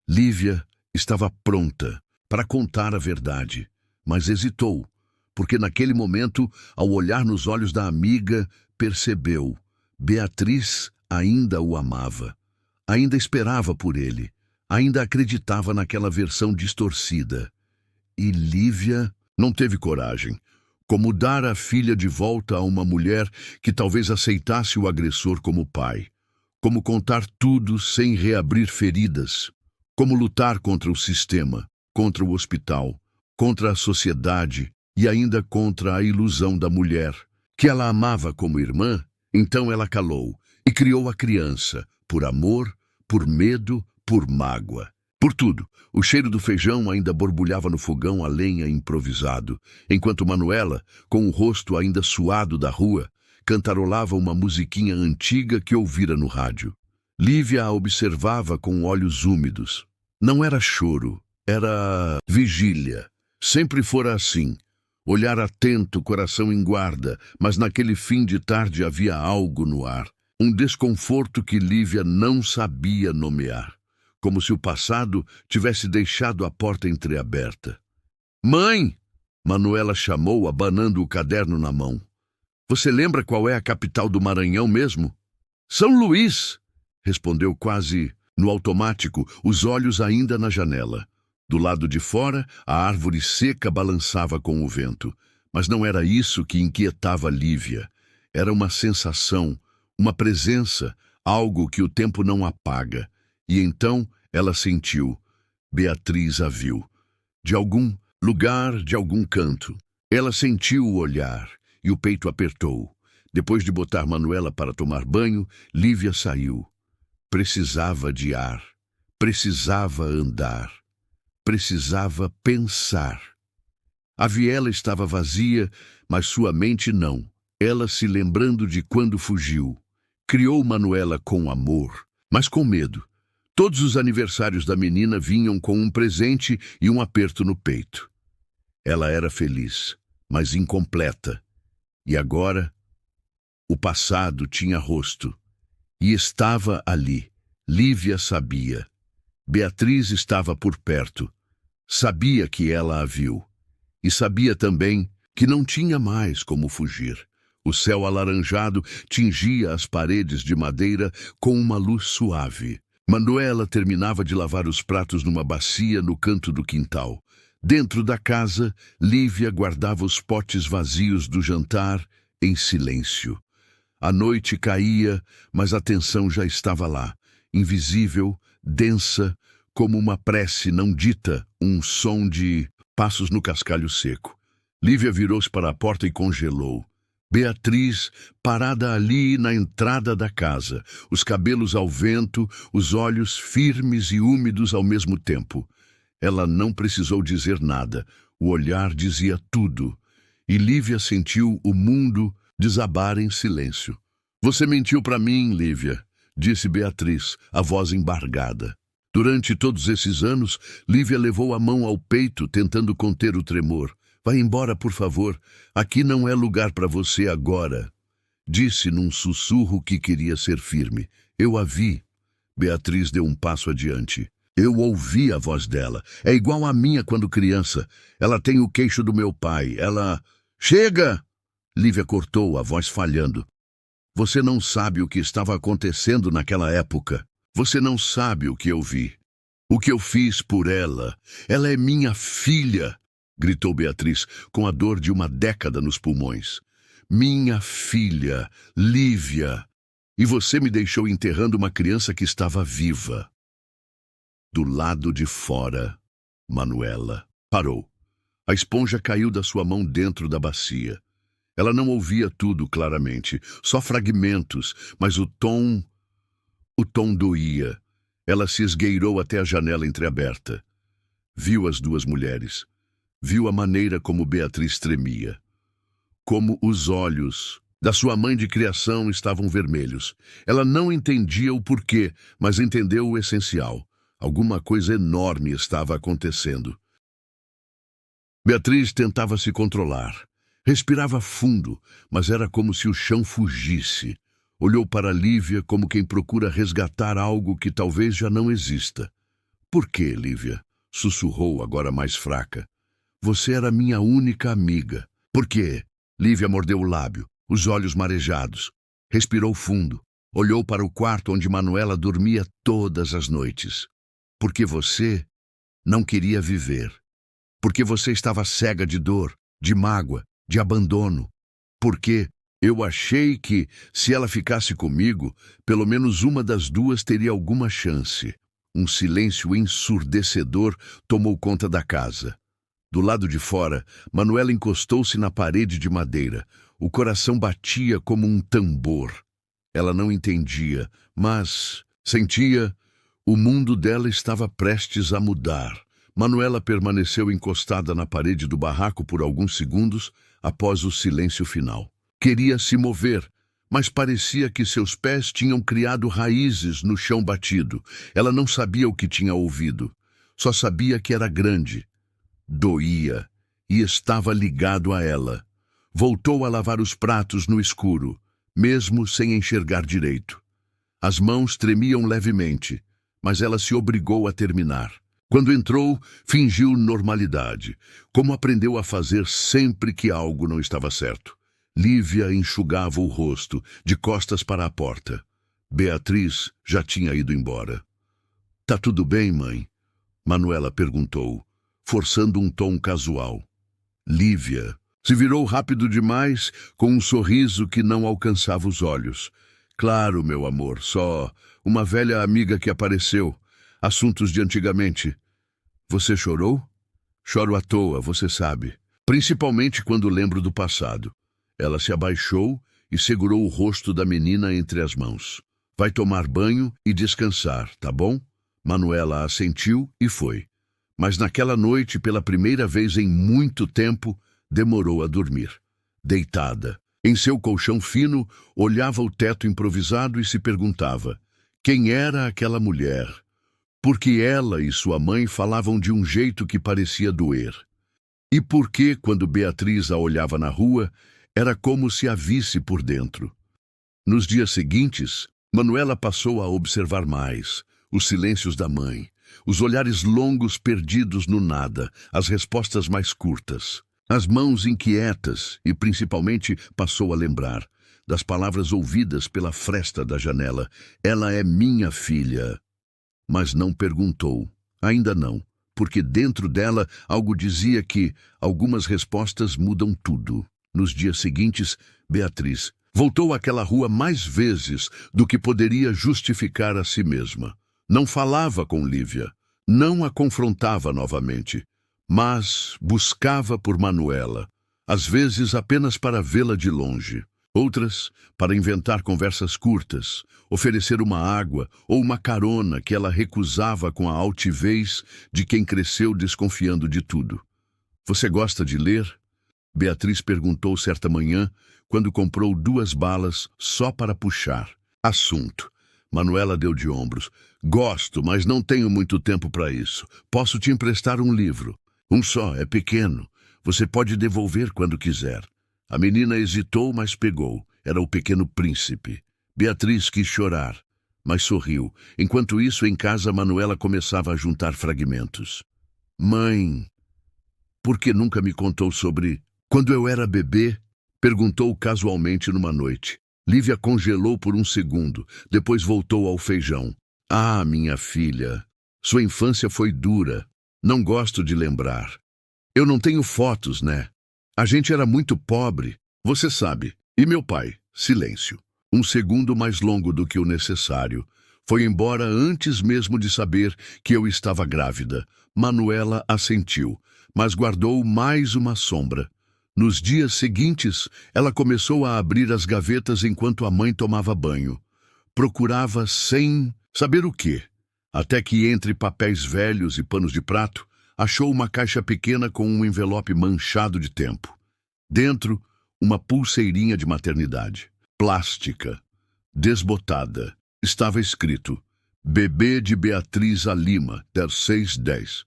Lívia estava pronta para contar a verdade, mas hesitou, porque naquele momento, ao olhar nos olhos da amiga, percebeu: Beatriz ainda o amava, ainda esperava por ele, ainda acreditava naquela versão distorcida. E Lívia não teve coragem. Como dar a filha de volta a uma mulher que talvez aceitasse o agressor como pai. Como contar tudo sem reabrir feridas. Como lutar contra o sistema, contra o hospital, contra a sociedade e ainda contra a ilusão da mulher, que ela amava como irmã. Então ela calou e criou a criança, por amor, por medo, por mágoa. Por tudo, o cheiro do feijão ainda borbulhava no fogão a lenha improvisado, enquanto Manuela, com o rosto ainda suado da rua, cantarolava uma musiquinha antiga que ouvira no rádio. Lívia a observava com olhos úmidos. Não era choro, era vigília. Sempre fora assim. Olhar atento, coração em guarda, mas naquele fim de tarde havia algo no ar. Um desconforto que Lívia não sabia nomear. Como se o passado tivesse deixado a porta entreaberta. "Mãe!" Manuela chamou, abanando o caderno na mão. "Você lembra qual é a capital do Maranhão mesmo?" "São Luís!" respondeu quase no automático, os olhos ainda na janela. Do lado de fora, a árvore seca balançava com o vento. Mas não era isso que inquietava Lívia. Era uma sensação, uma presença, algo que o tempo não apaga. E então ela sentiu. Beatriz a viu. De algum lugar, de algum canto. Ela sentiu o olhar e o peito apertou. Depois de botar Manuela para tomar banho, Lívia saiu. Precisava de ar. Precisava andar. Precisava pensar. A viela estava vazia, mas sua mente não. Ela se lembrando de quando fugiu. Criou Manuela com amor, mas com medo. Todos os aniversários da menina vinham com um presente e um aperto no peito. Ela era feliz, mas incompleta. E agora, o passado tinha rosto. E estava ali. Lívia sabia. Beatriz estava por perto. Sabia que ela a viu. E sabia também que não tinha mais como fugir. O céu alaranjado tingia as paredes de madeira com uma luz suave. Manuela terminava de lavar os pratos numa bacia no canto do quintal. Dentro da casa, Lívia guardava os potes vazios do jantar em silêncio. A noite caía, mas a tensão já estava lá, invisível, densa, como uma prece não dita, um som de passos no cascalho seco. Lívia virou-se para a porta e congelou. Beatriz, parada ali na entrada da casa, os cabelos ao vento, os olhos firmes e úmidos ao mesmo tempo. Ela não precisou dizer nada, o olhar dizia tudo, e Lívia sentiu o mundo desabar em silêncio. "Você mentiu para mim, Lívia", disse Beatriz, a voz embargada. Durante todos esses anos, Lívia levou a mão ao peito, tentando conter o tremor. "Vai embora, por favor. Aqui não é lugar para você agora", disse num sussurro que queria ser firme. "Eu a vi." Beatriz deu um passo adiante. "Eu ouvi a voz dela. É igual à minha quando criança. Ela tem o queixo do meu pai. Ela..." "Chega!" Lívia cortou, a voz falhando. "Você não sabe o que estava acontecendo naquela época. Você não sabe o que eu vi. O que eu fiz por ela. Ela é minha filha!" gritou Beatriz, com a dor de uma década nos pulmões. "Minha filha, Lívia. E você me deixou enterrando uma criança que estava viva." Do lado de fora, Manuela parou. A esponja caiu da sua mão dentro da bacia. Ela não ouvia tudo claramente, só fragmentos, mas o tom doía. Ela se esgueirou até a janela entreaberta. Viu as duas mulheres. Viu a maneira como Beatriz tremia. Como os olhos da sua mãe de criação estavam vermelhos. Ela não entendia o porquê, mas entendeu o essencial. Alguma coisa enorme estava acontecendo. Beatriz tentava se controlar. Respirava fundo, mas era como se o chão fugisse. Olhou para Lívia como quem procura resgatar algo que talvez já não exista. Por quê, Lívia? Sussurrou, agora mais fraca. Você era minha única amiga. Por quê? Lívia mordeu o lábio, os olhos marejados. Respirou fundo. Olhou para o quarto onde Manuela dormia todas as noites. Porque você não queria viver. Porque você estava cega de dor, de mágoa, de abandono. Porque eu achei que, se ela ficasse comigo, pelo menos uma das duas teria alguma chance. Um silêncio ensurdecedor tomou conta da casa. Do lado de fora, Manuela encostou-se na parede de madeira. O coração batia como um tambor. Ela não entendia, mas sentia. O mundo dela estava prestes a mudar. Manuela permaneceu encostada na parede do barraco por alguns segundos após o silêncio final. Queria se mover, mas parecia que seus pés tinham criado raízes no chão batido. Ela não sabia o que tinha ouvido. Só sabia que era grande. Doía e estava ligado a ela. Voltou a lavar os pratos no escuro, mesmo sem enxergar direito. As mãos tremiam levemente, mas ela se obrigou a terminar. Quando entrou, fingiu normalidade, como aprendeu a fazer sempre que algo não estava certo. Lívia enxugava o rosto, de costas para a porta. Beatriz já tinha ido embora. Tá tudo bem, mãe? Manuela perguntou, forçando um tom casual. Lívia se virou rápido demais, com um sorriso que não alcançava os olhos. Claro, meu amor, só uma velha amiga que apareceu. Assuntos de antigamente. Você chorou? Choro à toa, você sabe. Principalmente quando lembro do passado. Ela se abaixou e segurou o rosto da menina entre as mãos. Vai tomar banho e descansar, tá bom? Manuela assentiu e foi. Mas naquela noite, pela primeira vez em muito tempo, demorou a dormir. Deitada, em seu colchão fino, olhava o teto improvisado e se perguntava: quem era aquela mulher? Porque ela e sua mãe falavam de um jeito que parecia doer. E por que, quando Beatriz a olhava na rua, era como se a visse por dentro. Nos dias seguintes, Manuela passou a observar mais os silêncios da mãe, os olhares longos perdidos no nada, as respostas mais curtas, as mãos inquietas e, principalmente, passou a lembrar das palavras ouvidas pela fresta da janela. Ela é minha filha. Mas não perguntou. Ainda não, porque dentro dela algo dizia que algumas respostas mudam tudo. Nos dias seguintes, Beatriz voltou àquela rua mais vezes do que poderia justificar a si mesma. Não falava com Lívia, não a confrontava novamente, mas buscava por Manuela, às vezes apenas para vê-la de longe. Outras, para inventar conversas curtas, oferecer uma água ou uma carona que ela recusava com a altivez de quem cresceu desconfiando de tudo. Você gosta de ler? Beatriz perguntou certa manhã, quando comprou 2 balas só para puxar. Assunto. Manuela deu de ombros. Gosto, mas não tenho muito tempo para isso. Posso te emprestar um livro. Um só, é pequeno. Você pode devolver quando quiser. A menina hesitou, mas pegou. Era O Pequeno Príncipe. Beatriz quis chorar, mas sorriu. Enquanto isso, em casa, Manuela começava a juntar fragmentos. Mãe, por que nunca me contou sobre... Quando eu era bebê? Perguntou casualmente numa noite. Lívia congelou por um segundo, depois voltou ao feijão. Ah, minha filha, sua infância foi dura. Não gosto de lembrar. Eu não tenho fotos, né? A gente era muito pobre, você sabe. E meu pai? Silêncio. Um segundo mais longo do que o necessário. Foi embora antes mesmo de saber que eu estava grávida. Manuela assentiu, mas guardou mais uma sombra. Nos dias seguintes, ela começou a abrir as gavetas enquanto a mãe tomava banho. Procurava sem saber o quê, até que entre papéis velhos e panos de prato, achou uma caixa pequena com um envelope manchado de tempo. Dentro, uma pulseirinha de maternidade, plástica, desbotada. Estava escrito: Bebê de Beatriz a Lima, der 610.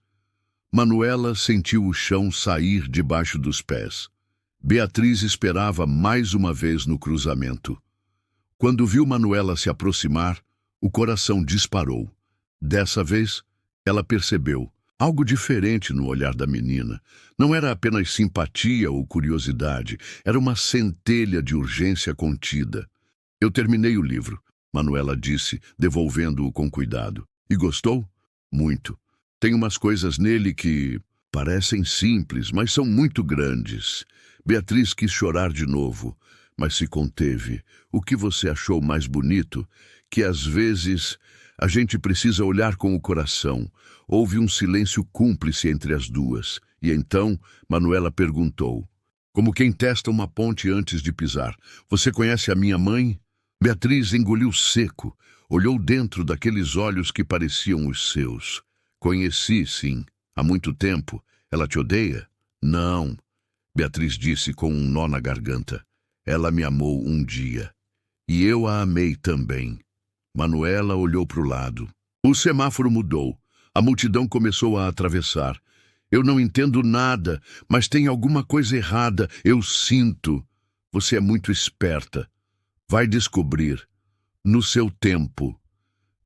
Manuela sentiu o chão sair debaixo dos pés. Beatriz esperava mais uma vez no cruzamento. Quando viu Manuela se aproximar, o coração disparou. Dessa vez, ela percebeu algo diferente no olhar da menina. Não era apenas simpatia ou curiosidade, era uma centelha de urgência contida. Eu terminei o livro, Manuela disse, devolvendo-o com cuidado. E gostou? Muito. Tem umas coisas nele que parecem simples, mas são muito grandes. Beatriz quis chorar de novo, mas se conteve. O que você achou mais bonito? Que às vezes a gente precisa olhar com o coração. Houve um silêncio cúmplice entre as duas. E então Manuela perguntou, como quem testa uma ponte antes de pisar: Você conhece a minha mãe? Beatriz engoliu seco, olhou dentro daqueles olhos que pareciam os seus. Conheci, sim. Há muito tempo. Ela te odeia? Não, Beatriz disse com um nó na garganta. Ela me amou um dia. E eu a amei também. Manuela olhou para o lado. O semáforo mudou. A multidão começou a atravessar. Eu não entendo nada, mas tem alguma coisa errada. Eu sinto. Você é muito esperta. Vai descobrir. No seu tempo.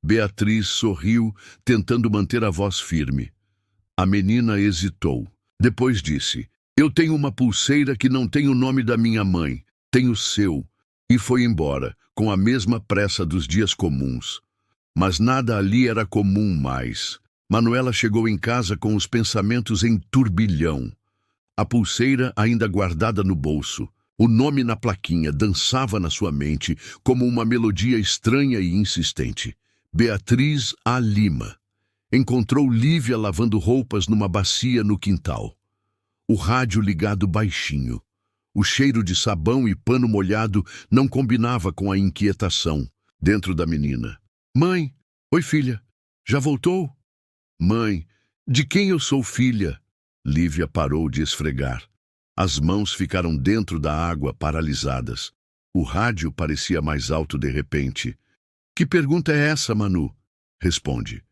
Beatriz sorriu, tentando manter a voz firme. A menina hesitou. Depois disse: Eu tenho uma pulseira que não tem o nome da minha mãe. Tem o seu. E foi embora, com a mesma pressa dos dias comuns. Mas nada ali era comum mais. Manuela chegou em casa com os pensamentos em turbilhão. A pulseira ainda guardada no bolso. O nome na plaquinha dançava na sua mente como uma melodia estranha e insistente. Beatriz a Lima. Encontrou Lívia lavando roupas numa bacia no quintal. O rádio ligado baixinho. O cheiro de sabão e pano molhado não combinava com a inquietação dentro da menina. Mãe! Oi, filha. Já voltou? Mãe, de quem eu sou filha? Lívia parou de esfregar. As mãos ficaram dentro da água, paralisadas. O rádio parecia mais alto de repente. Que pergunta é essa, Manu? Responde.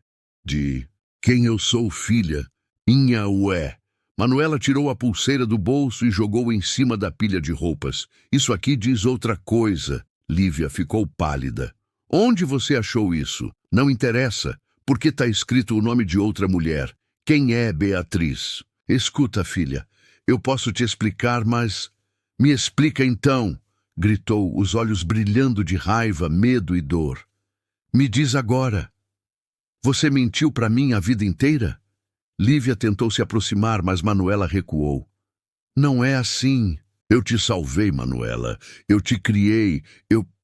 De quem eu sou filha? Inhaué. Manuela tirou a pulseira do bolso e jogou em cima da pilha de roupas. Isso aqui diz outra coisa. Lívia ficou pálida. Onde você achou isso? Não interessa. Porque está escrito o nome de outra mulher. Quem é Beatriz? Escuta, filha. Eu posso te explicar, mas... Me explica então, gritou, os olhos brilhando de raiva, medo e dor. Me diz agora. Você mentiu para mim a vida inteira? Lívia tentou se aproximar, mas Manuela recuou. Não é assim. Eu te salvei, Manuela. Eu te criei.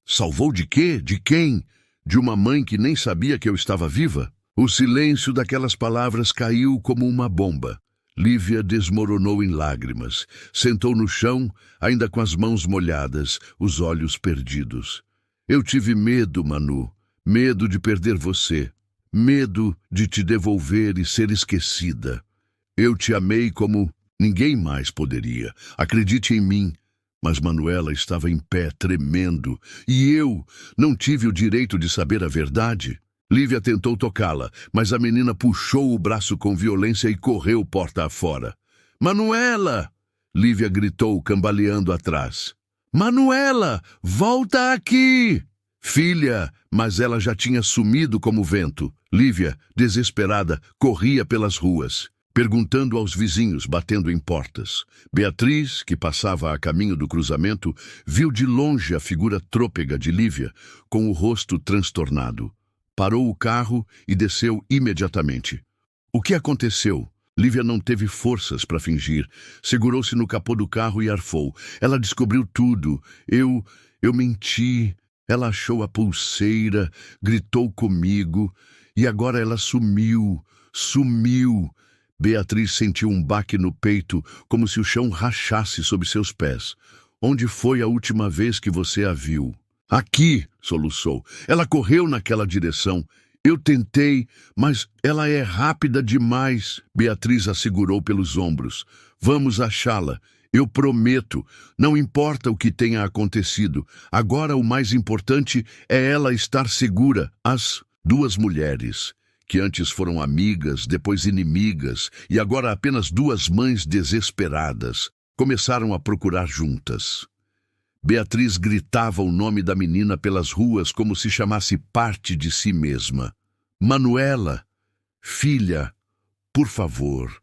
Salvou de quê? De quem? De uma mãe que nem sabia que eu estava viva? O silêncio daquelas palavras caiu como uma bomba. Lívia desmoronou em lágrimas. Sentou no chão, ainda com as mãos molhadas, os olhos perdidos. Eu tive medo, Manu. Medo de perder você. Medo de te devolver e ser esquecida. Eu te amei como ninguém mais poderia. Acredite em mim. Mas Manuela estava em pé, tremendo. E eu não tive o direito de saber a verdade? Lívia tentou tocá-la, mas a menina puxou o braço com violência e correu porta afora. Manuela! Lívia gritou, cambaleando atrás. Manuela! Volta aqui! Filha! Mas ela já tinha sumido como vento. Lívia, desesperada, corria pelas ruas, perguntando aos vizinhos, batendo em portas. Beatriz, que passava a caminho do cruzamento, viu de longe a figura trôpega de Lívia, com o rosto transtornado. Parou o carro e desceu imediatamente. O que aconteceu? Lívia não teve forças para fingir. Segurou-se no capô do carro e arfou. Ela descobriu tudo. Eu menti. Ela achou a pulseira, gritou comigo. E agora ela sumiu. Sumiu. Beatriz sentiu um baque no peito, como se o chão rachasse sob seus pés. Onde foi a última vez que você a viu? Aqui, soluçou. Ela correu naquela direção. Eu tentei, mas ela é rápida demais. Beatriz a segurou pelos ombros. Vamos achá-la. Eu prometo. Não importa o que tenha acontecido. Agora o mais importante é ela estar segura. As duas mulheres, que antes foram amigas, depois inimigas, e agora apenas duas mães desesperadas, começaram a procurar juntas. Beatriz gritava o nome da menina pelas ruas como se chamasse parte de si mesma. Manuela, filha, por favor.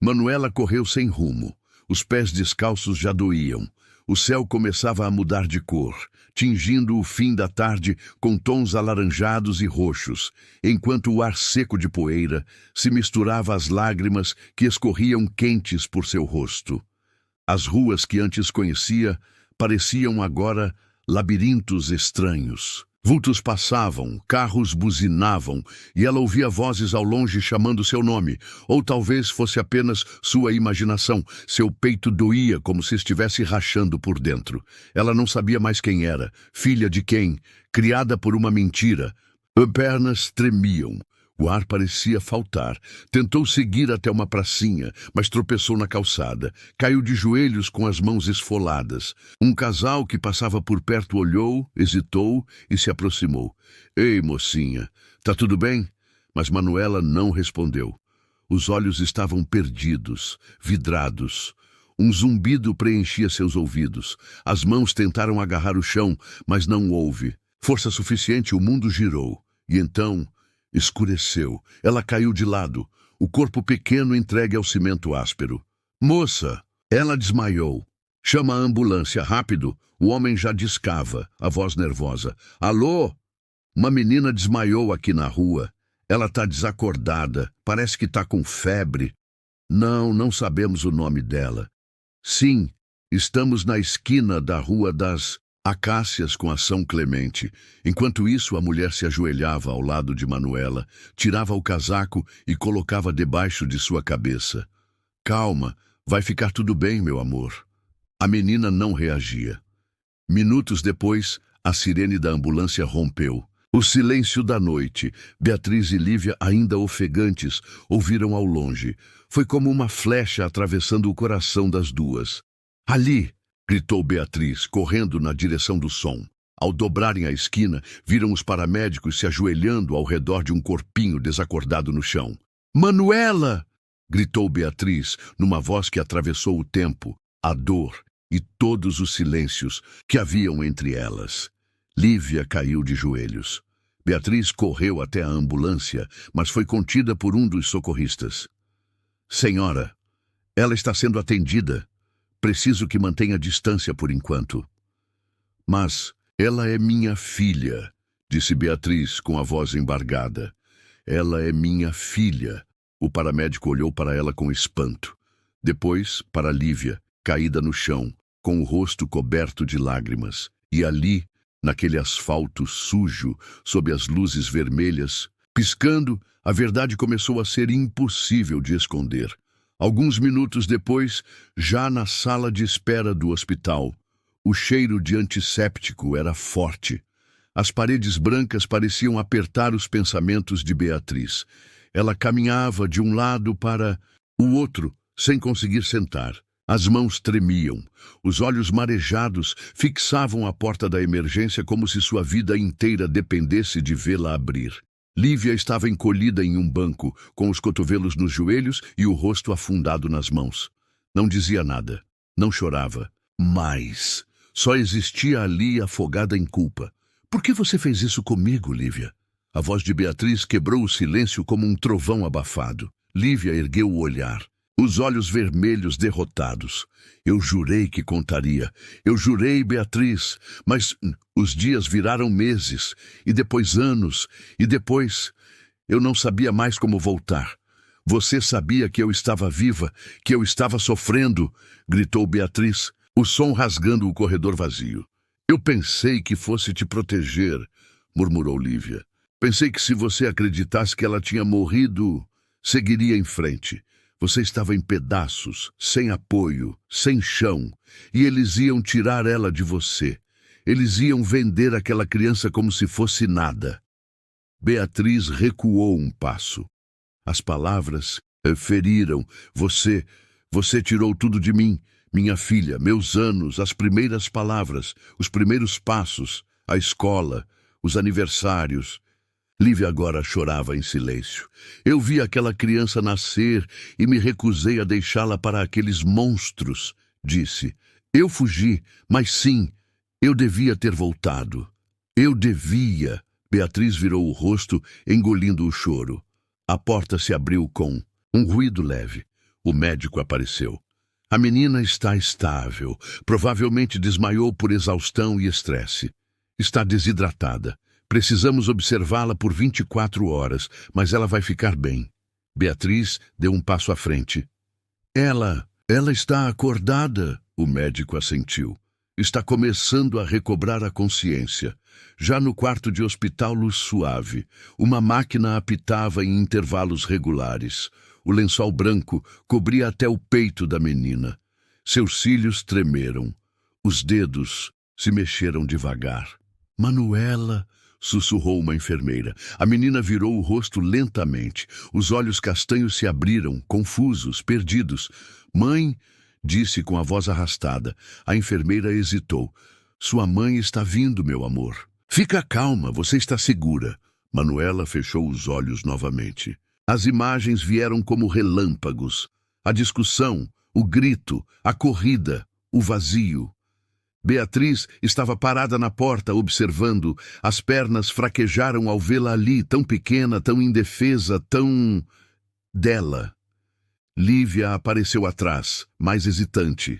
Manuela correu sem rumo. Os pés descalços já doíam. O céu começava a mudar de cor, tingindo o fim da tarde com tons alaranjados e roxos, enquanto o ar seco de poeira se misturava às lágrimas que escorriam quentes por seu rosto. As ruas que antes conhecia pareciam agora labirintos estranhos. Vultos passavam, carros buzinavam, e ela ouvia vozes ao longe chamando seu nome. Ou talvez fosse apenas sua imaginação. Seu peito doía como se estivesse rachando por dentro. Ela não sabia mais quem era, filha de quem, criada por uma mentira. As pernas tremiam. O ar parecia faltar. Tentou seguir até uma pracinha, mas tropeçou na calçada. Caiu de joelhos com as mãos esfoladas. Um casal que passava por perto olhou, hesitou e se aproximou. Ei, mocinha, tá tudo bem? Mas Manuela não respondeu. Os olhos estavam perdidos, vidrados. Um zumbido preenchia seus ouvidos. As mãos tentaram agarrar o chão, mas não houve. Força suficiente, o mundo girou. E então escureceu. Ela caiu de lado, o corpo pequeno entregue ao cimento áspero. Moça! Ela desmaiou. Chama a ambulância, rápido. O homem já discava, a voz nervosa. Alô? Uma menina desmaiou aqui na rua. Ela tá desacordada. Parece que tá com febre. Não sabemos o nome dela. Sim, estamos na esquina da Rua das Acácias com a São Clemente. Enquanto isso, a mulher se ajoelhava ao lado de Manuela, tirava o casaco e colocava debaixo de sua cabeça. Calma, vai ficar tudo bem, meu amor. A menina não reagia. Minutos depois, a sirene da ambulância rompeu. O silêncio da noite, Beatriz e Lívia, ainda ofegantes, ouviram ao longe. Foi como uma flecha atravessando o coração das duas. Ali! Gritou Beatriz, correndo na direção do som. Ao dobrarem a esquina, viram os paramédicos se ajoelhando ao redor de um corpinho desacordado no chão. Manuela! Gritou Beatriz, numa voz que atravessou o tempo, a dor e todos os silêncios que haviam entre elas. Lívia caiu de joelhos. Beatriz correu até a ambulância, mas foi contida por um dos socorristas. Senhora, ela está sendo atendida. Preciso que mantenha distância por enquanto. Mas ela é minha filha, disse Beatriz com a voz embargada. Ela é minha filha. O paramédico olhou para ela com espanto. Depois, para Lívia, caída no chão, com o rosto coberto de lágrimas. E ali, naquele asfalto sujo, sob as luzes vermelhas, piscando, a verdade começou a ser impossível de esconder. Alguns minutos depois, já na sala de espera do hospital, o cheiro de antisséptico era forte. As paredes brancas pareciam apertar os pensamentos de Beatriz. Ela caminhava de um lado para o outro, sem conseguir sentar. As mãos tremiam. Os olhos marejados fixavam a porta da emergência como se sua vida inteira dependesse de vê-la abrir. Lívia estava encolhida em um banco, com os cotovelos nos joelhos e o rosto afundado nas mãos. Não dizia nada, não chorava. Mas só existia ali afogada em culpa. Por que você fez isso comigo, Lívia? A voz de Beatriz quebrou o silêncio como um trovão abafado. Lívia ergueu o olhar, os olhos vermelhos derrotados. Eu jurei que contaria. Eu jurei, Beatriz, mas os dias viraram meses, e depois anos, e depois eu não sabia mais como voltar. Você sabia que eu estava viva, que eu estava sofrendo, gritou Beatriz, o som rasgando o corredor vazio. Eu pensei que fosse te proteger, murmurou Lívia. Pensei que se você acreditasse que ela tinha morrido, Seguiria em frente. Você estava em pedaços, sem apoio, sem chão, e eles iam tirar ela de você. Eles iam vender aquela criança como se fosse nada. Beatriz recuou um passo. As palavras feriram. Você tirou tudo de mim, minha filha, meus anos, as primeiras palavras, os primeiros passos, a escola, os aniversários. Lívia agora chorava em silêncio. Eu vi aquela criança nascer e me recusei a deixá-la para aqueles monstros, disse. Eu fugi, mas sim, eu devia ter voltado. Eu devia. Beatriz virou o rosto, engolindo o choro. A porta se abriu com um ruído leve. O médico apareceu. A menina está estável. Provavelmente desmaiou por exaustão e estresse. Está desidratada. Precisamos observá-la por 24 horas, mas ela vai ficar bem. Beatriz deu um passo à frente. Ela está acordada, o médico assentiu. Está começando a recobrar a consciência. Já no quarto de hospital, luz suave. Uma máquina apitava em intervalos regulares. O lençol branco cobria até o peito da menina. Seus cílios tremeram. Os dedos se mexeram devagar. Manuela, sussurrou uma enfermeira. A menina virou o rosto lentamente. Os olhos castanhos se abriram, confusos, perdidos. Mãe, disse com a voz arrastada. A enfermeira hesitou. Sua mãe está vindo, meu amor. Fica calma, você está segura. Manuela fechou os olhos novamente. As imagens vieram como relâmpagos. A discussão, o grito, a corrida, o vazio. Beatriz estava parada na porta, observando. As pernas fraquejaram ao vê-la ali, tão pequena, tão indefesa, tão... dela. Lívia apareceu atrás, mais hesitante.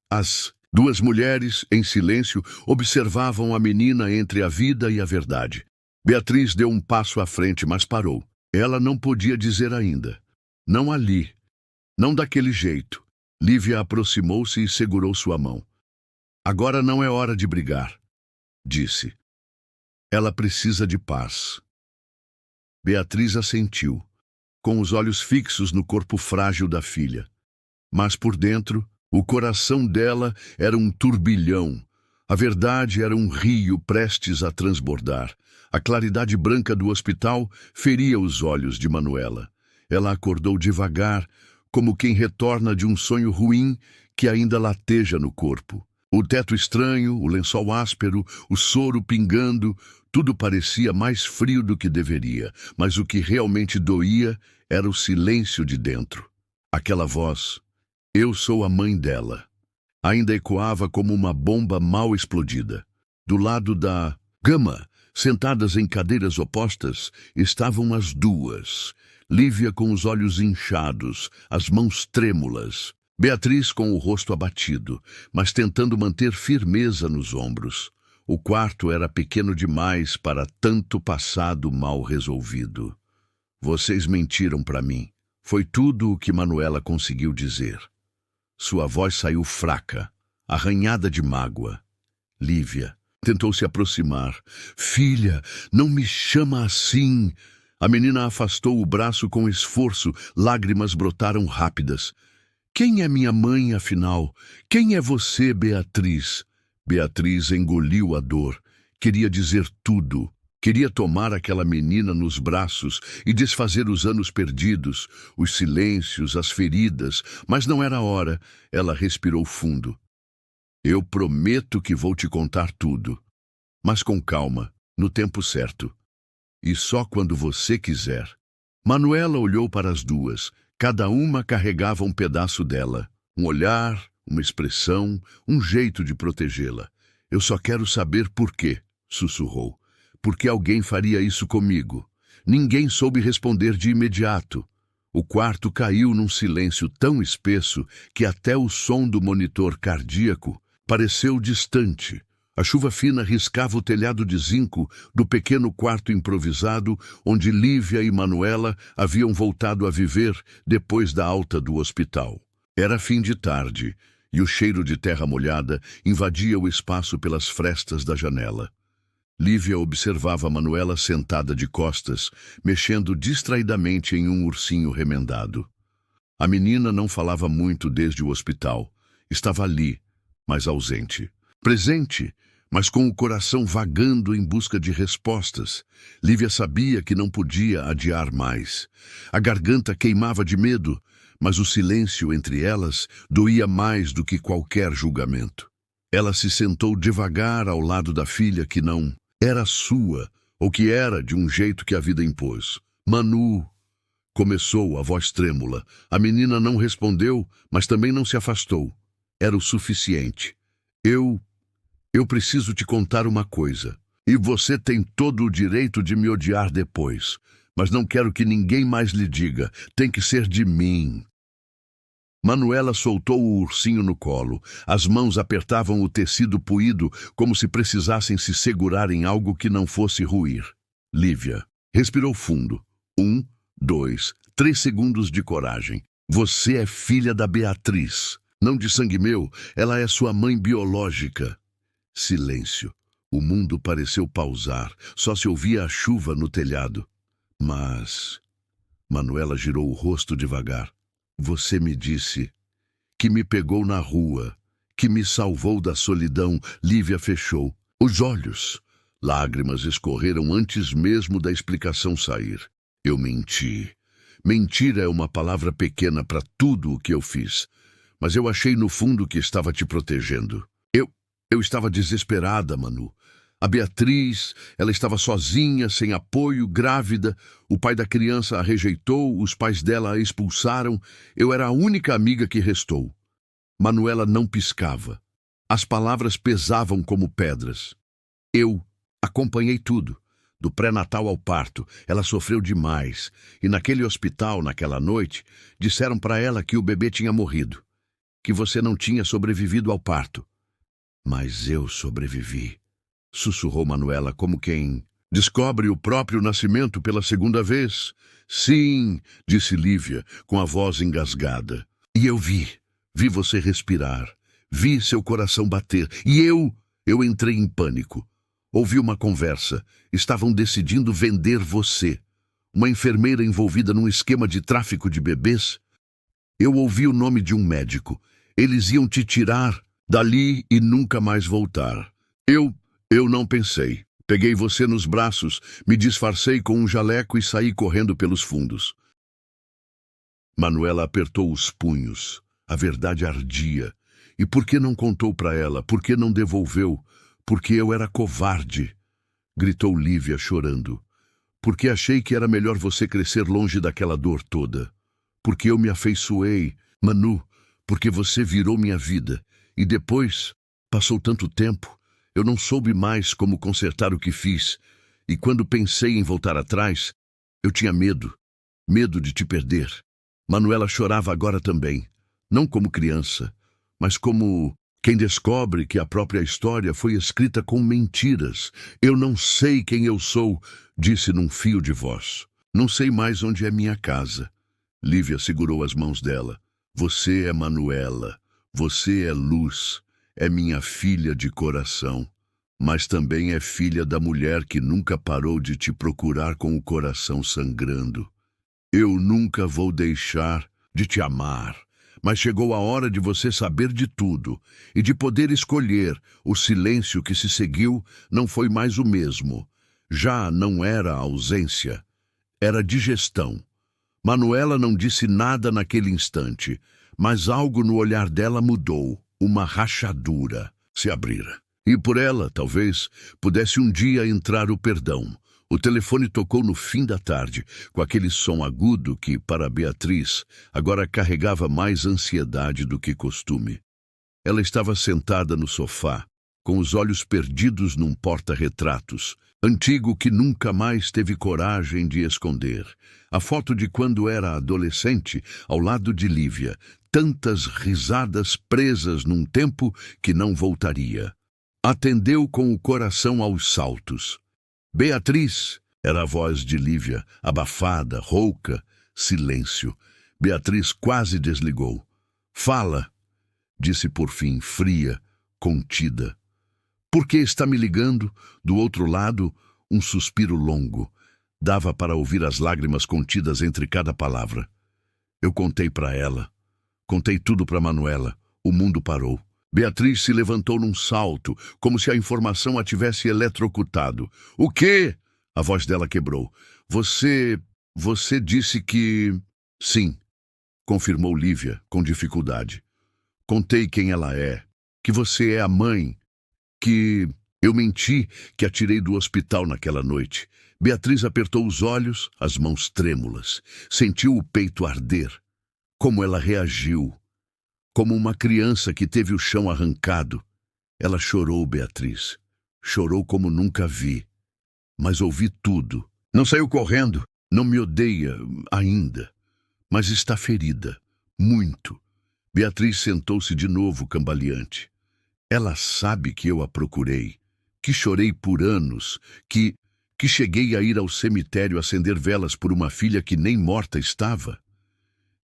As duas mulheres, em silêncio, observavam a menina entre a vida e a verdade. Beatriz deu um passo à frente, mas parou. Ela não podia dizer ainda. Não ali. Não daquele jeito. Lívia aproximou-se e segurou sua mão. Agora não é hora de brigar, disse. Ela precisa de paz. Beatriz assentiu, com os olhos fixos no corpo frágil da filha. Mas por dentro, o coração dela era um turbilhão. A verdade era um rio prestes a transbordar. A claridade branca do hospital feria os olhos de Manuela. Ela acordou devagar, como quem retorna de um sonho ruim que ainda lateja no corpo. O teto estranho, o lençol áspero, o soro pingando, tudo parecia mais frio do que deveria, mas o que realmente doía era o silêncio de dentro. Aquela voz, eu sou a mãe dela, ainda ecoava como uma bomba mal explodida. Do lado da cama, sentadas em cadeiras opostas, estavam as duas. Lívia com os olhos inchados, as mãos trêmulas. Beatriz com o rosto abatido, mas tentando manter firmeza nos ombros. O quarto era pequeno demais para tanto passado mal resolvido. Vocês mentiram para mim. Foi tudo o que Manuela conseguiu dizer. Sua voz saiu fraca, arranhada de mágoa. Lívia tentou se aproximar. Filha, não me chama assim. A menina afastou o braço com esforço, lágrimas brotaram rápidas. Quem é minha mãe, afinal? Quem é você, Beatriz? Beatriz engoliu a dor. Queria dizer tudo. Queria tomar aquela menina nos braços e desfazer os anos perdidos, os silêncios, as feridas, mas não era hora. Ela respirou fundo. Eu prometo que vou te contar tudo, mas com calma, no tempo certo. E só quando você quiser. Manuela olhou para as duas. Cada uma carregava um pedaço dela, um olhar, uma expressão, um jeito de protegê-la. Eu só quero saber por quê, sussurrou. Por que alguém faria isso comigo? Ninguém soube responder de imediato. O quarto caiu num silêncio tão espesso que até o som do monitor cardíaco pareceu distante. A chuva fina riscava o telhado de zinco do pequeno quarto improvisado onde Lívia e Manuela haviam voltado a viver depois da alta do hospital. Era fim de tarde e o cheiro de terra molhada invadia o espaço pelas frestas da janela. Lívia observava Manuela sentada de costas, mexendo distraidamente em um ursinho remendado. A menina não falava muito desde o hospital. Estava ali, mas ausente. Presente, mas com o coração vagando em busca de respostas. Lívia sabia que não podia adiar mais. A garganta queimava de medo, mas o silêncio entre elas doía mais do que qualquer julgamento. Ela se sentou devagar ao lado da filha que não era sua, ou que era de um jeito que a vida impôs. Manu, começou a voz trêmula. A menina não respondeu, mas também não se afastou. Era o suficiente. Eu preciso te contar uma coisa. E você tem todo o direito de me odiar depois. Mas não quero que ninguém mais lhe diga. Tem que ser de mim. Manuela soltou o ursinho no colo. As mãos apertavam o tecido puído como se precisassem se segurar em algo que não fosse ruir. Lívia respirou fundo. 1, 2, 3 segundos de coragem. Você é filha da Beatriz. Não de sangue meu, ela é sua mãe biológica. Silêncio. O mundo pareceu pausar. Só se ouvia a chuva no telhado. Mas... Manuela girou o rosto devagar. Você me disse que me pegou na rua, que me salvou da solidão. Lívia fechou os olhos. Lágrimas escorreram antes mesmo da explicação sair. Eu menti. Mentira é uma palavra pequena para tudo o que eu fiz. Mas eu achei no fundo que estava te protegendo. Eu estava desesperada, Manu. A Beatriz, ela estava sozinha, sem apoio, grávida. O pai da criança a rejeitou, os pais dela a expulsaram. Eu era a única amiga que restou. Manuela não piscava. As palavras pesavam como pedras. Eu acompanhei tudo, do pré-natal ao parto. Ela sofreu demais. E naquele hospital, naquela noite, disseram para ela que o bebê tinha morrido, que você não tinha sobrevivido ao parto. Mas eu sobrevivi. Sussurrou Manuela como quem descobre o próprio nascimento pela segunda vez. Sim, disse Lívia, com a voz engasgada. E eu vi você respirar, vi seu coração bater. E eu entrei em pânico. Ouvi uma conversa. Estavam decidindo vender você. Uma enfermeira envolvida num esquema de tráfico de bebês. Eu ouvi o nome de um médico. Eles iam te tirar dali e nunca mais voltar. Eu não pensei. Peguei você nos braços, me disfarcei com um jaleco e saí correndo pelos fundos. Manuela apertou os punhos. A verdade ardia. E por que não contou para ela? Por que não devolveu? Porque eu era covarde, gritou Lívia chorando. Porque achei que era melhor você crescer longe daquela dor toda. Porque eu me afeiçoei, Manu, porque você virou minha vida. E depois, passou tanto tempo, eu não soube mais como consertar o que fiz. E quando pensei em voltar atrás, eu tinha medo de te perder. Manuela chorava agora também, não como criança, mas como quem descobre que a própria história foi escrita com mentiras. Eu não sei quem eu sou, disse num fio de voz. Não sei mais onde é minha casa. Lívia segurou as mãos dela. Você é Manuela. Você é luz, é minha filha de coração, mas também é filha da mulher que nunca parou de te procurar com o coração sangrando. Eu nunca vou deixar de te amar, mas chegou a hora de você saber de tudo e de poder escolher. O silêncio que se seguiu não foi mais o mesmo. Já não era ausência, era digestão. Manuela não disse nada naquele instante, mas algo no olhar dela mudou. Uma rachadura se abrira. E por ela, talvez, pudesse um dia entrar o perdão. O telefone tocou no fim da tarde, com aquele som agudo que, para Beatriz, agora carregava mais ansiedade do que costume. Ela estava sentada no sofá, com os olhos perdidos num porta-retratos, antigo que nunca mais teve coragem de esconder. A foto de quando era adolescente, ao lado de Lívia. Tantas risadas presas num tempo que não voltaria. Atendeu com o coração aos saltos. Beatriz, era a voz de Lívia, abafada, rouca. Silêncio. Beatriz quase desligou. Fala, disse por fim, fria, contida. Por que está me ligando? Do outro lado, um suspiro longo. Dava para ouvir as lágrimas contidas entre cada palavra. Eu contei para ela. Contei tudo para Manuela. O mundo parou. Beatriz se levantou num salto, como se a informação a tivesse eletrocutado. O quê? A voz dela quebrou. Você disse que... Sim, confirmou Lívia, com dificuldade. Contei quem ela é, que você é a mãe, que eu menti, que a tirei do hospital naquela noite. Beatriz apertou os olhos, as mãos trêmulas. Sentiu o peito arder. Como ela reagiu. Como uma criança que teve o chão arrancado. Ela chorou, Beatriz. Chorou como nunca vi. Mas ouvi tudo. Não saiu correndo. Não me odeia ainda. Mas está ferida. Muito. Beatriz sentou-se de novo, cambaleante. Ela sabe que eu a procurei. Que chorei por anos. Que cheguei a ir ao cemitério acender velas por uma filha que nem morta estava.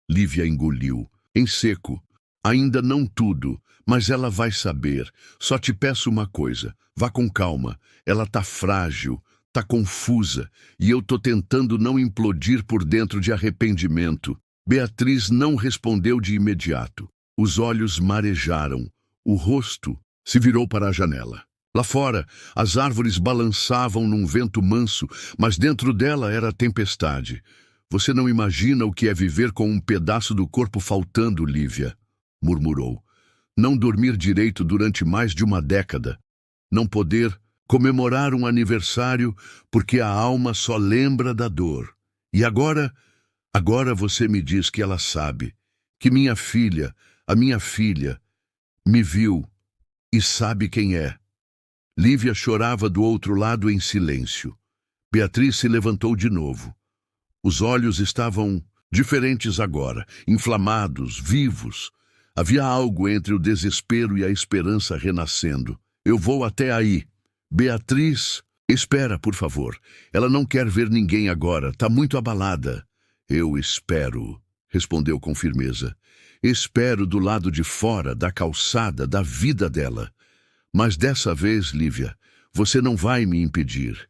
Lívia engoliu. Em seco. Ainda não tudo, mas ela vai saber. Só te peço uma coisa. Vá com calma. Ela tá frágil, tá confusa, e eu tô tentando não implodir por dentro de arrependimento. Beatriz não respondeu de imediato. Os olhos marejaram. O rosto se virou para a janela. Lá fora, as árvores balançavam num vento manso, mas dentro dela era tempestade. Você não imagina o que é viver com um pedaço do corpo faltando, Lívia, murmurou. Não dormir direito durante mais de uma década. Não poder comemorar um aniversário porque a alma só lembra da dor. E agora você me diz que ela sabe, que minha filha, a minha filha, me viu e sabe quem é. Lívia chorava do outro lado em silêncio. Beatriz se levantou de novo. Os olhos estavam diferentes agora, inflamados, vivos. Havia algo entre o desespero e a esperança renascendo. Eu vou até aí. Beatriz, espera, por favor. Ela não quer ver ninguém agora. Tá muito abalada. Eu espero, respondeu com firmeza. Espero do lado de fora, da calçada, da vida dela. Mas dessa vez, Lívia, você não vai me impedir.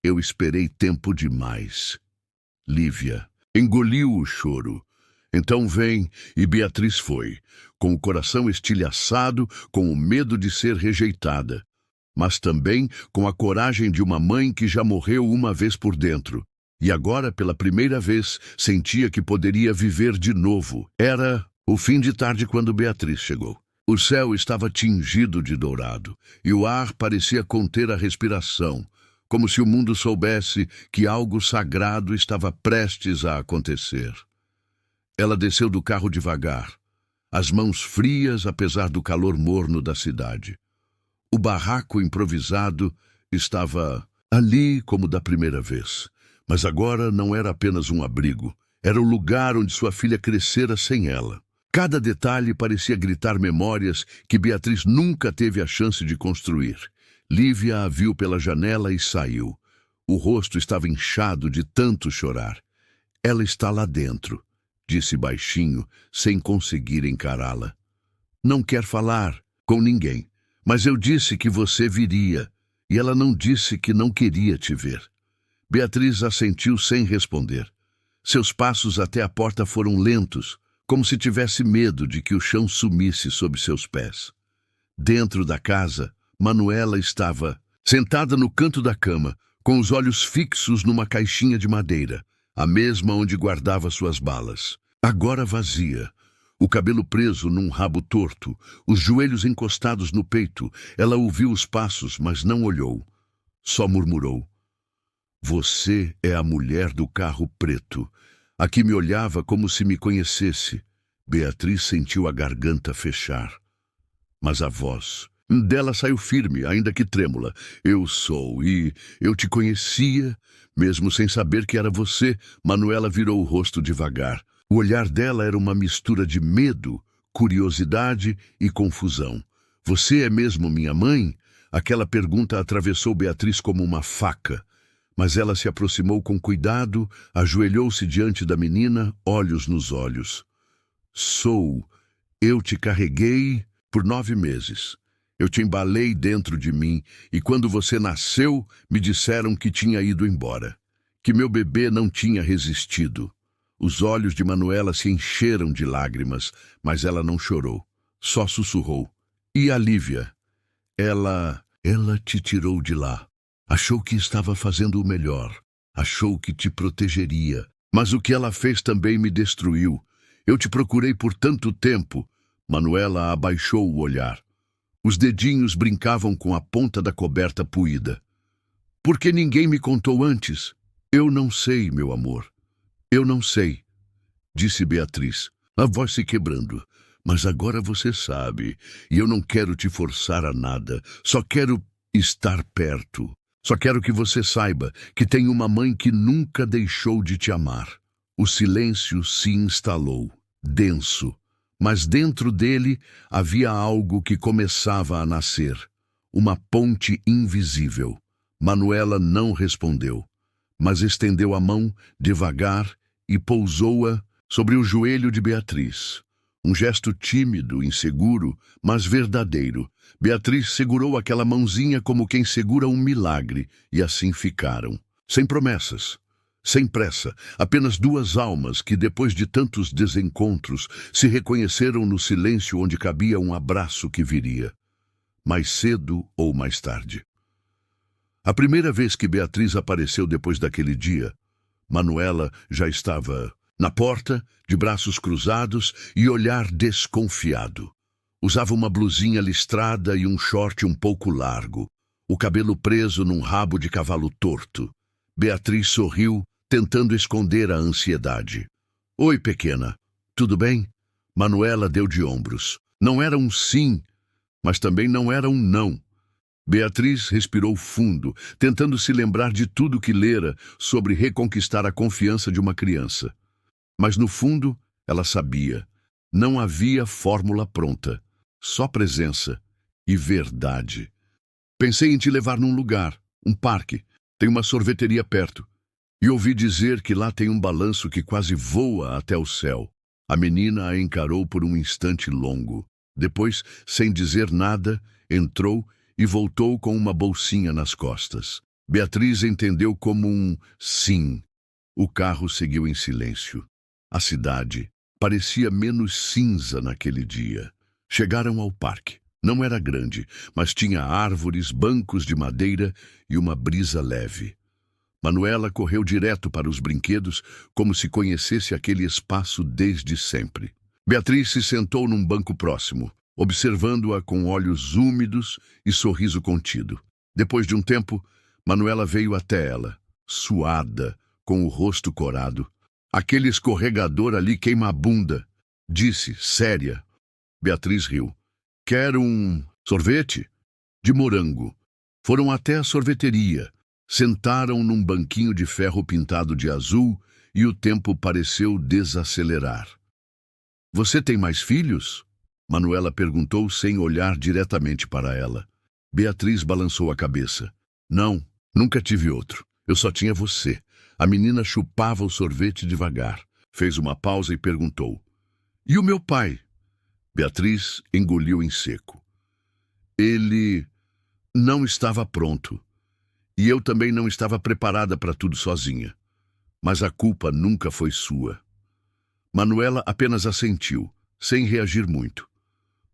Eu esperei tempo demais. Lívia engoliu o choro. Então vem, e Beatriz foi, com o coração estilhaçado, com o medo de ser rejeitada, mas também com a coragem de uma mãe que já morreu uma vez por dentro, e agora, pela primeira vez, sentia que poderia viver de novo. Era o fim de tarde quando Beatriz chegou. O céu estava tingido de dourado, e o ar parecia conter a respiração, como se o mundo soubesse que algo sagrado estava prestes a acontecer. Ela desceu do carro devagar, as mãos frias apesar do calor morno da cidade. O barraco improvisado estava ali como da primeira vez, mas agora não era apenas um abrigo, era o lugar onde sua filha crescera sem ela. Cada detalhe parecia gritar memórias que Beatriz nunca teve a chance de construir. Lívia a viu pela janela e saiu. O rosto estava inchado de tanto chorar. Ela está lá dentro, disse baixinho, sem conseguir encará-la. Não quer falar com ninguém, mas eu disse que você viria, e ela não disse que não queria te ver. Beatriz assentiu sem responder. Seus passos até a porta foram lentos, como se tivesse medo de que o chão sumisse sob seus pés. Dentro da casa, Manuela estava sentada no canto da cama, com os olhos fixos numa caixinha de madeira, a mesma onde guardava suas balas. Agora vazia, o cabelo preso num rabo torto, os joelhos encostados no peito. Ela ouviu os passos, mas não olhou. Só murmurou. Você é a mulher do carro preto. A que me olhava como se me conhecesse. Beatriz sentiu a garganta fechar. Mas a voz dela saiu firme, ainda que trêmula. Eu sou, e eu te conhecia, mesmo sem saber que era você. Manuela virou o rosto devagar. O olhar dela era uma mistura de medo, curiosidade e confusão. Você é mesmo minha mãe? Aquela pergunta atravessou Beatriz como uma faca. Mas ela se aproximou com cuidado, ajoelhou-se diante da menina, olhos nos olhos. Sou. Eu te carreguei por 9 meses. Eu te embalei dentro de mim, e quando você nasceu, me disseram que tinha ido embora, que meu bebê não tinha resistido. Os olhos de Manuela se encheram de lágrimas, mas ela não chorou, só sussurrou. E a Lívia? Ela te tirou de lá. Achou que estava fazendo o melhor. Achou que te protegeria. Mas o que ela fez também me destruiu. Eu te procurei por tanto tempo. Manuela abaixou o olhar. Os dedinhos brincavam com a ponta da coberta puída. Por que ninguém me contou antes? Eu não sei, meu amor. Eu não sei, disse Beatriz, a voz se quebrando. Mas agora você sabe, e eu não quero te forçar a nada. Só quero estar perto. Só quero que você saiba que tem uma mãe que nunca deixou de te amar. O silêncio se instalou, denso, mas dentro dele havia algo que começava a nascer. Uma ponte invisível. Manuela não respondeu, mas estendeu a mão devagar e pousou-a sobre o joelho de Beatriz. Um gesto tímido, inseguro, mas verdadeiro. Beatriz segurou aquela mãozinha como quem segura um milagre, e assim ficaram. Sem promessas, sem pressa, apenas duas almas que, depois de tantos desencontros, se reconheceram no silêncio onde cabia um abraço que viria, mais cedo ou mais tarde. A primeira vez que Beatriz apareceu depois daquele dia, Manuela já estava na porta, de braços cruzados e olhar desconfiado. Usava uma blusinha listrada e um short um pouco largo, o cabelo preso num rabo de cavalo torto. Beatriz sorriu, tentando esconder a ansiedade. Oi, pequena. Tudo bem? Manuela deu de ombros. Não era um sim, mas também não era um não. Beatriz respirou fundo, tentando se lembrar de tudo que lera sobre reconquistar a confiança de uma criança. Mas no fundo, ela sabia. Não havia fórmula pronta. Só presença e verdade. Pensei em te levar num lugar, um parque. Tem uma sorveteria perto. E ouvi dizer que lá tem um balanço que quase voa até o céu. A menina a encarou por um instante longo. Depois, sem dizer nada, entrou e voltou com uma bolsinha nas costas. Beatriz entendeu como um sim. O carro seguiu em silêncio. A cidade parecia menos cinza naquele dia. Chegaram ao parque. Não era grande, mas tinha árvores, bancos de madeira e uma brisa leve. Manuela correu direto para os brinquedos, como se conhecesse aquele espaço desde sempre. Beatriz se sentou num banco próximo, observando-a com olhos úmidos e sorriso contido. Depois de um tempo, Manuela veio até ela, suada, com o rosto corado. Aquele escorregador ali queima a bunda, disse, séria. Beatriz riu. Quer um sorvete? De morango. Foram até a sorveteria. Sentaram num banquinho de ferro pintado de azul e o tempo pareceu desacelerar. Você tem mais filhos? Manuela perguntou sem olhar diretamente para ela. Beatriz balançou a cabeça. Não, nunca tive outro. Eu só tinha você. A menina chupava o sorvete devagar. Fez uma pausa e perguntou. E o meu pai? Beatriz engoliu em seco. Ele não estava pronto. E eu também não estava preparada para tudo sozinha. Mas a culpa nunca foi sua. Manuela apenas assentiu, sem reagir muito.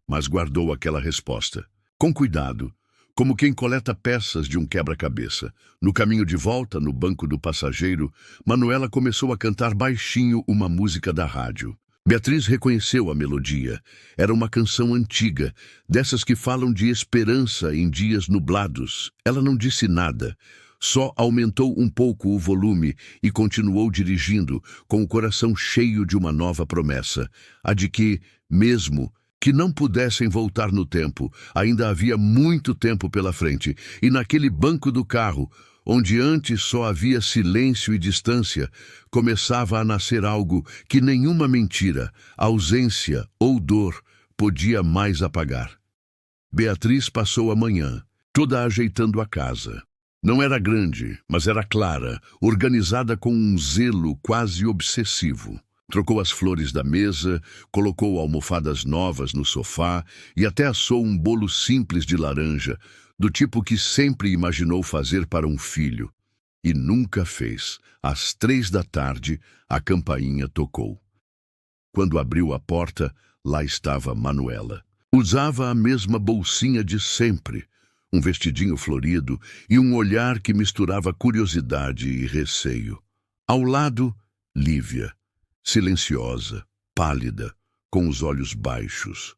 Mas guardou aquela resposta, com cuidado, como quem coleta peças de um quebra-cabeça. No caminho de volta, no banco do passageiro, Manuela começou a cantar baixinho uma música da rádio. Beatriz reconheceu a melodia. Era uma canção antiga, dessas que falam de esperança em dias nublados. Ela não disse nada, só aumentou um pouco o volume e continuou dirigindo, com o coração cheio de uma nova promessa, a de que, mesmo que não pudessem voltar no tempo, ainda havia muito tempo pela frente, e naquele banco do carro, onde antes só havia silêncio e distância, começava a nascer algo que nenhuma mentira, ausência ou dor podia mais apagar. Beatriz passou a manhã, toda ajeitando a casa. Não era grande, mas era clara, organizada com um zelo quase obsessivo. Trocou as flores da mesa, colocou almofadas novas no sofá e até assou um bolo simples de laranja, do tipo que sempre imaginou fazer para um filho. E nunca fez. Às 3 da tarde, a campainha tocou. Quando abriu a porta, lá estava Manuela. Usava a mesma bolsinha de sempre, um vestidinho florido e um olhar que misturava curiosidade e receio. Ao lado, Lívia, silenciosa, pálida, com os olhos baixos.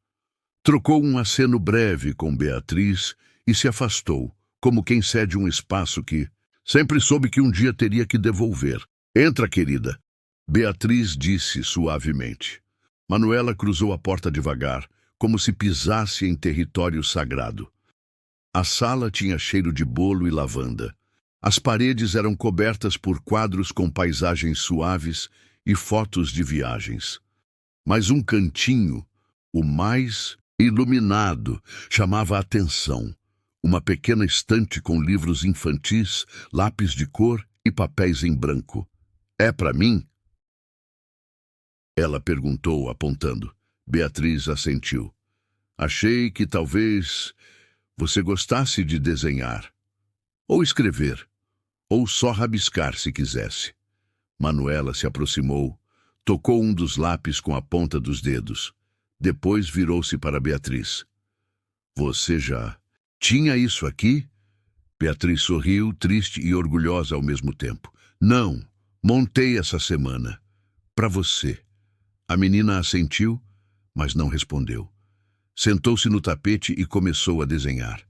Trocou um aceno breve com Beatriz e se afastou, como quem cede um espaço que sempre soube que um dia teria que devolver. Entra, querida, Beatriz disse suavemente. Manuela cruzou a porta devagar, como se pisasse em território sagrado. A sala tinha cheiro de bolo e lavanda. As paredes eram cobertas por quadros com paisagens suaves e fotos de viagens. Mas um cantinho, o mais iluminado, chamava a atenção. Uma pequena estante com livros infantis, lápis de cor e papéis em branco. É para mim? Ela perguntou, apontando. Beatriz assentiu. Achei que talvez você gostasse de desenhar, ou escrever, ou só rabiscar se quisesse. Manuela se aproximou, tocou um dos lápis com a ponta dos dedos. Depois virou-se para Beatriz. Você já tinha isso aqui? Beatriz sorriu, triste e orgulhosa ao mesmo tempo. Não, montei essa semana. Para você. A menina assentiu, mas não respondeu. Sentou-se no tapete e começou a desenhar.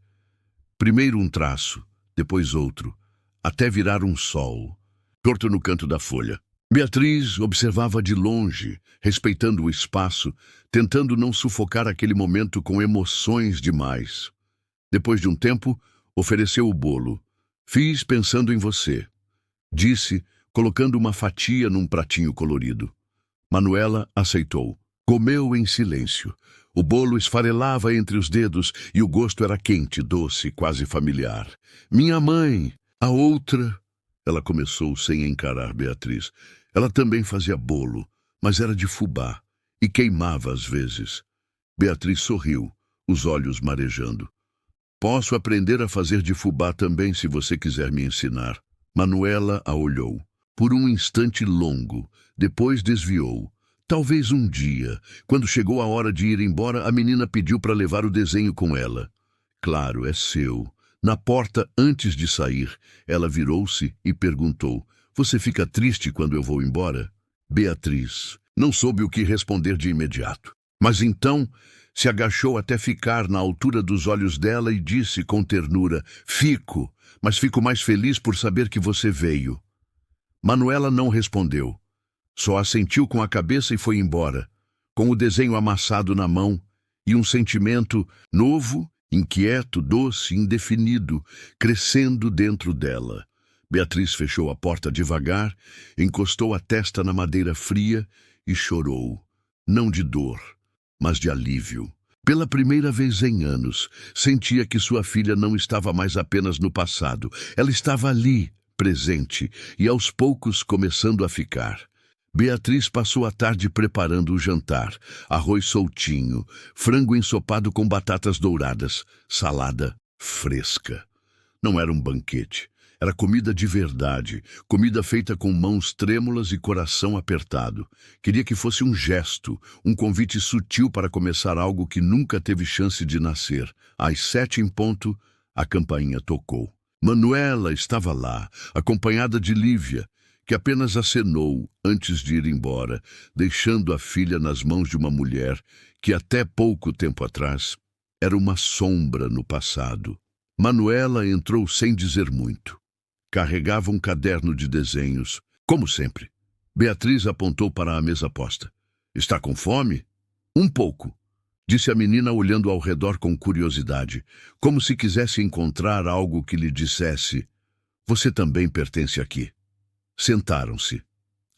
Primeiro um traço, depois outro, até virar um sol, torto no canto da folha. Beatriz observava de longe, respeitando o espaço, tentando não sufocar aquele momento com emoções demais. Depois de um tempo, ofereceu o bolo. Fiz pensando em você, disse, colocando uma fatia num pratinho colorido. Manuela aceitou. Comeu em silêncio. O bolo esfarelava entre os dedos e o gosto era quente, doce, quase familiar. Minha mãe, a outra... Ela começou sem encarar Beatriz. Ela também fazia bolo, mas era de fubá e queimava às vezes. Beatriz sorriu, os olhos marejando. Posso aprender a fazer de fubá também se você quiser me ensinar. Manuela a olhou. Por um instante longo, depois desviou. Talvez um dia, quando chegou a hora de ir embora, a menina pediu para levar o desenho com ela. Claro, é seu. Na porta, antes de sair, ela virou-se e perguntou, você fica triste quando eu vou embora? Beatriz não soube o que responder de imediato. Mas então se agachou até ficar na altura dos olhos dela e disse com ternura, fico, mas fico mais feliz por saber que você veio. Manuela não respondeu. Só assentiu com a cabeça e foi embora, com o desenho amassado na mão e um sentimento novo, inquieto, doce, indefinido, crescendo dentro dela. Beatriz fechou a porta devagar, encostou a testa na madeira fria e chorou, não de dor, mas de alívio. Pela primeira vez em anos, sentia que sua filha não estava mais apenas no passado, ela estava ali, presente, e aos poucos começando a ficar. Beatriz passou a tarde preparando o jantar, arroz soltinho, frango ensopado com batatas douradas, salada fresca. Não era um banquete, era comida de verdade, comida feita com mãos trêmulas e coração apertado. Queria que fosse um gesto, um convite sutil para começar algo que nunca teve chance de nascer. Às 7 em ponto, a campainha tocou. Manuela estava lá, acompanhada de Lívia, que apenas acenou antes de ir embora, deixando a filha nas mãos de uma mulher que até pouco tempo atrás era uma sombra no passado. Manuela entrou sem dizer muito. Carregava um caderno de desenhos, como sempre. Beatriz apontou para a mesa posta. Está com fome? Um pouco, disse a menina olhando ao redor com curiosidade, como se quisesse encontrar algo que lhe dissesse, você também pertence aqui. Sentaram-se.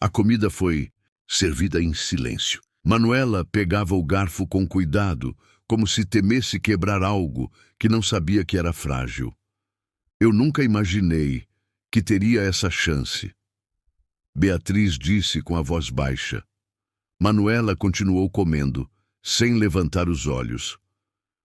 A comida foi servida em silêncio. Manuela pegava o garfo com cuidado, como se temesse quebrar algo que não sabia que era frágil. Eu nunca imaginei que teria essa chance. Beatriz disse com a voz baixa. Manuela continuou comendo, sem levantar os olhos.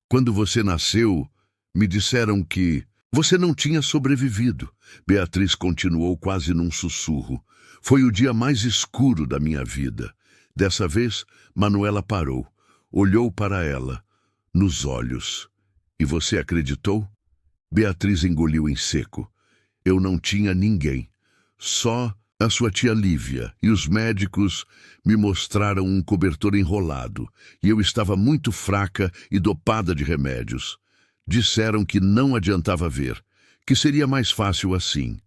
Quando você nasceu, me disseram que você não tinha sobrevivido. Beatriz continuou quase num sussurro. Foi o dia mais escuro da minha vida. Dessa vez, Manuela parou, olhou para ela, nos olhos. E você acreditou? Beatriz engoliu em seco. Eu não tinha ninguém. Só a sua tia Lívia, e os médicos me mostraram um cobertor enrolado, e eu estava muito fraca e dopada de remédios. Disseram que não adiantava ver, que seria mais fácil assim.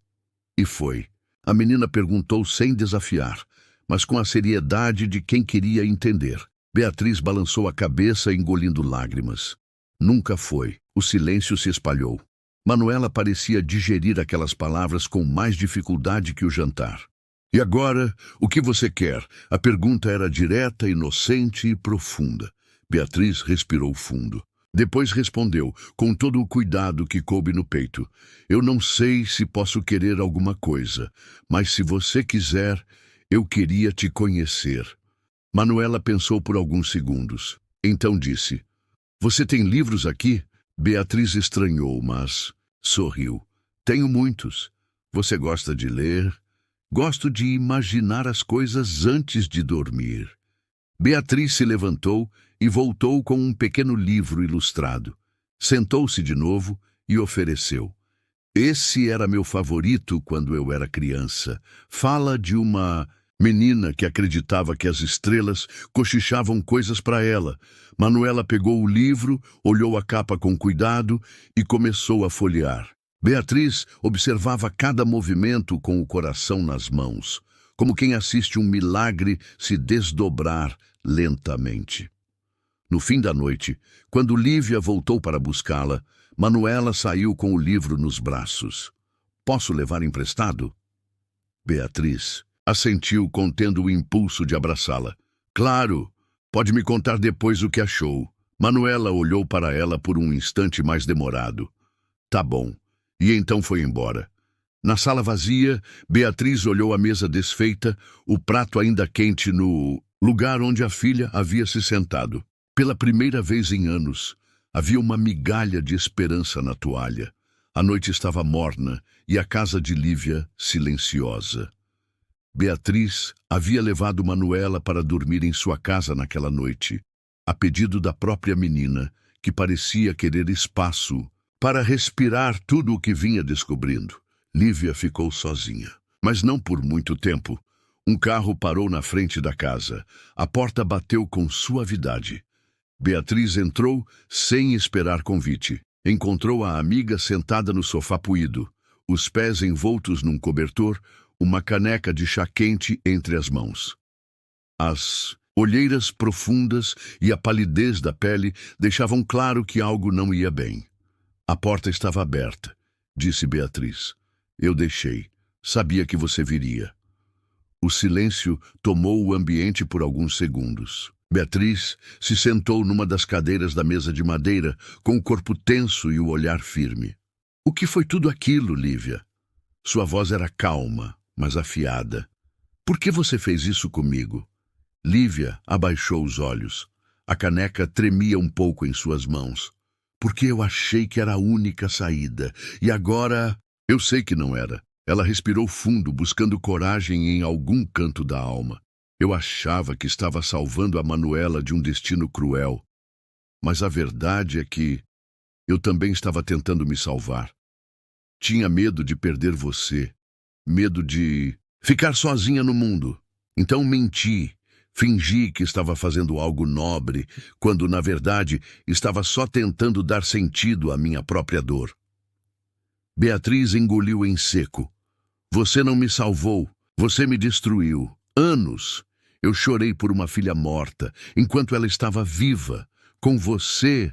E foi. A menina perguntou sem desafiar, mas com a seriedade de quem queria entender. Beatriz balançou a cabeça, engolindo lágrimas. Nunca foi. O silêncio se espalhou. Manuela parecia digerir aquelas palavras com mais dificuldade que o jantar. E agora, o que você quer? A pergunta era direta, inocente e profunda. Beatriz respirou fundo. Depois respondeu, com todo o cuidado que coube no peito. Eu não sei se posso querer alguma coisa, mas se você quiser, eu queria te conhecer. Manuela pensou por alguns segundos. Então disse, você tem livros aqui? Beatriz estranhou, mas sorriu. Tenho muitos. Você gosta de ler? Gosto de imaginar as coisas antes de dormir. Beatriz se levantou e voltou com um pequeno livro ilustrado. Sentou-se de novo e ofereceu. Esse era meu favorito quando eu era criança. Fala de uma menina que acreditava que as estrelas cochichavam coisas para ela. Manuela pegou o livro, olhou a capa com cuidado e começou a folhear. Beatriz observava cada movimento com o coração nas mãos, como quem assiste um milagre se desdobrar lentamente. No fim da noite, quando Lívia voltou para buscá-la, Manuela saiu com o livro nos braços. Posso levar emprestado? Beatriz assentiu, contendo o impulso de abraçá-la. Claro, pode me contar depois o que achou. Manuela olhou para ela por um instante mais demorado. Tá bom. E então foi embora. Na sala vazia, Beatriz olhou a mesa desfeita, o prato ainda quente no lugar onde a filha havia se sentado. Pela primeira vez em anos, havia uma migalha de esperança na toalha. A noite estava morna e a casa de Lívia silenciosa. Beatriz havia levado Manuela para dormir em sua casa naquela noite, a pedido da própria menina, que parecia querer espaço para respirar tudo o que vinha descobrindo. Lívia ficou sozinha, mas não por muito tempo. Um carro parou na frente da casa. A porta bateu com suavidade. Beatriz entrou sem esperar convite. Encontrou a amiga sentada no sofá puído, os pés envoltos num cobertor, uma caneca de chá quente entre as mãos. As olheiras profundas e a palidez da pele deixavam claro que algo não ia bem. A porta estava aberta, disse Beatriz. Eu deixei. Sabia que você viria. O silêncio tomou o ambiente por alguns segundos. Beatriz se sentou numa das cadeiras da mesa de madeira, com o corpo tenso e o olhar firme. O que foi tudo aquilo, Lívia? Sua voz era calma, mas afiada. Por que você fez isso comigo? Lívia abaixou os olhos. A caneca tremia um pouco em suas mãos. Porque eu achei que era a única saída. E agora, eu sei que não era. Ela respirou fundo, buscando coragem em algum canto da alma. Eu achava que estava salvando a Manuela de um destino cruel. Mas a verdade é que eu também estava tentando me salvar. Tinha medo de perder você. Medo de ficar sozinha no mundo. Então menti. Fingi que estava fazendo algo nobre, quando, na verdade, estava só tentando dar sentido à minha própria dor. Beatriz engoliu em seco. Você não me salvou. Você me destruiu. Anos. Eu chorei por uma filha morta, enquanto ela estava viva. Com você.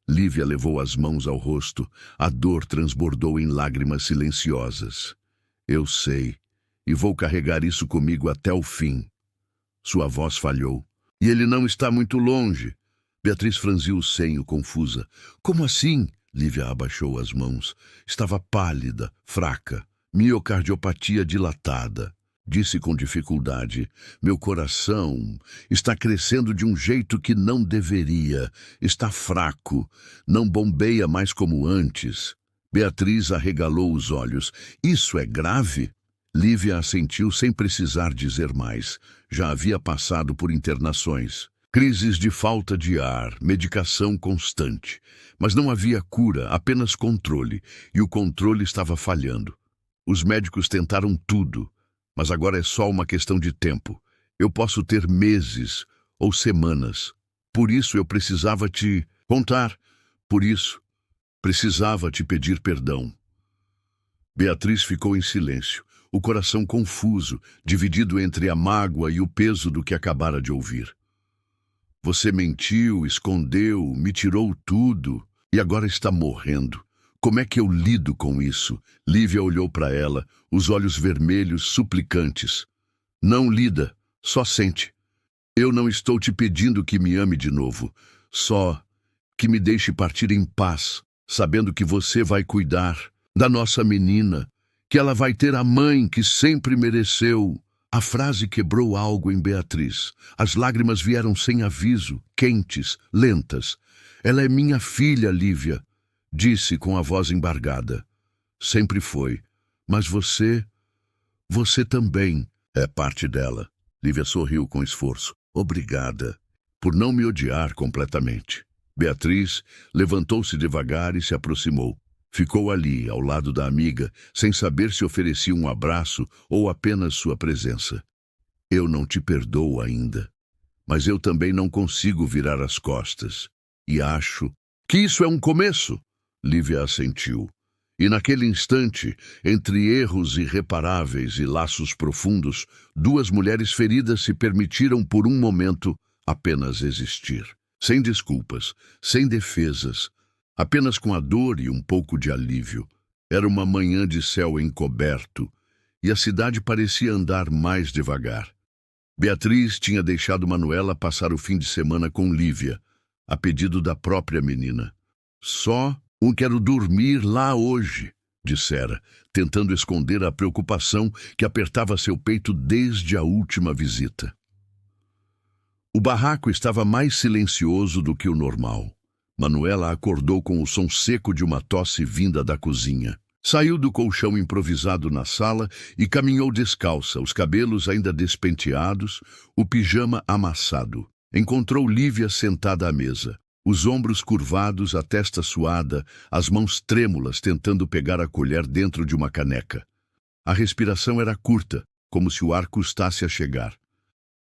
Lívia levou as mãos ao rosto. A dor transbordou em lágrimas silenciosas. Eu sei, e vou carregar isso comigo até o fim. Sua voz falhou. E ele não está muito longe. Beatriz franziu o senho, confusa. Como assim? Lívia abaixou as mãos. Estava pálida, fraca, miocardiopatia dilatada. disse com dificuldade. Meu coração está crescendo de um jeito que não deveria. Está fraco, não bombeia mais como antes. Beatriz arregalou os olhos. Isso é grave? Lívia assentiu sem precisar dizer mais. Já havia passado por internações. Crises de falta de ar, medicação constante. Mas não havia cura, apenas controle. E o controle estava falhando. Os médicos tentaram tudo. Mas agora é só uma questão de tempo. Eu posso ter meses ou semanas. Por isso eu precisava te contar. Por isso, precisava te pedir perdão. Beatriz ficou em silêncio, o coração confuso, dividido entre a mágoa e o peso do que acabara de ouvir. Você mentiu, escondeu, me tirou tudo e agora está morrendo. Como é que eu lido com isso? Lívia olhou para ela, os olhos vermelhos, suplicantes. Não lida, só sente. Eu não estou te pedindo que me ame de novo, só que me deixe partir em paz, sabendo que você vai cuidar da nossa menina, que ela vai ter a mãe que sempre mereceu. A frase quebrou algo em Beatriz. As lágrimas vieram sem aviso, quentes, lentas. Ela é minha filha, Lívia, disse com a voz embargada. Sempre foi. Mas você também é parte dela. Lívia sorriu com esforço. Obrigada por não me odiar completamente. Beatriz levantou-se devagar e se aproximou. Ficou ali, ao lado da amiga, sem saber se oferecia um abraço ou apenas sua presença. Eu não te perdoo ainda, mas eu também não consigo virar as costas. E acho que isso é um começo. Lívia assentiu. E naquele instante, entre erros irreparáveis e laços profundos, duas mulheres feridas se permitiram por um momento apenas existir. Sem desculpas, sem defesas, apenas com a dor e um pouco de alívio. Era uma manhã de céu encoberto e a cidade parecia andar mais devagar. Beatriz tinha deixado Manuela passar o fim de semana com Lívia, a pedido da própria menina. Só quero dormir lá hoje, dissera, tentando esconder a preocupação que apertava seu peito desde a última visita. O barraco estava mais silencioso do que o normal. Manuela acordou com o som seco de uma tosse vinda da cozinha. Saiu do colchão improvisado na sala e caminhou descalça, os cabelos ainda despenteados, o pijama amassado. Encontrou Lívia sentada à mesa, os ombros curvados, a testa suada, as mãos trêmulas tentando pegar a colher dentro de uma caneca. A respiração era curta, como se o ar custasse a chegar.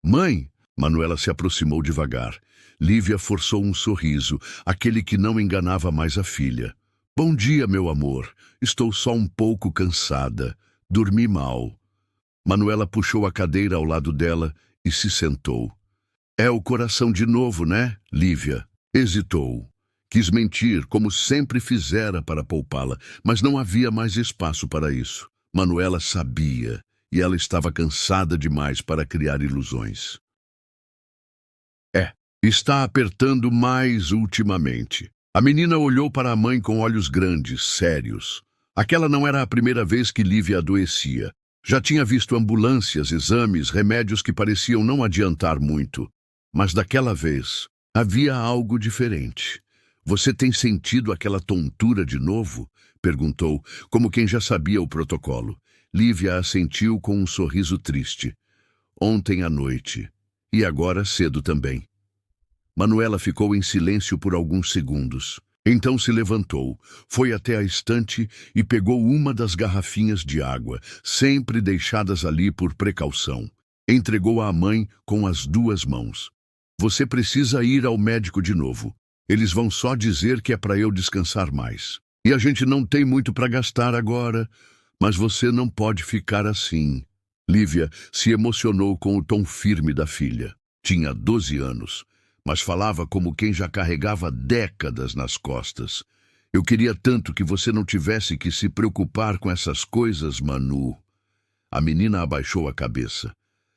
Mãe! Manuela se aproximou devagar. Lívia forçou um sorriso, aquele que não enganava mais a filha. Bom dia, meu amor. Estou só um pouco cansada. Dormi mal. Manuela puxou a cadeira ao lado dela e se sentou. É o coração de novo, né, Lívia? Hesitou. Quis mentir, como sempre fizera para poupá-la, mas não havia mais espaço para isso. Manuela sabia, e ela estava cansada demais para criar ilusões. Está apertando mais ultimamente. A menina olhou para a mãe com olhos grandes, sérios. Aquela não era a primeira vez que Lívia adoecia. Já tinha visto ambulâncias, exames, remédios que pareciam não adiantar muito. Mas daquela vez, havia algo diferente. Você tem sentido aquela tontura de novo? Perguntou, como quem já sabia o protocolo. Lívia assentiu com um sorriso triste. Ontem à noite. E agora cedo também. Manuela ficou em silêncio por alguns segundos. Então se levantou, foi até a estante e pegou uma das garrafinhas de água, sempre deixadas ali por precaução. Entregou-a à mãe com as duas mãos. Você precisa ir ao médico de novo. Eles vão só dizer que é para eu descansar mais. E a gente não tem muito para gastar agora, mas você não pode ficar assim. Lívia se emocionou com o tom firme da filha. Tinha 12 anos. Mas falava como quem já carregava décadas nas costas. Eu queria tanto que você não tivesse que se preocupar com essas coisas, Manu. A menina abaixou a cabeça.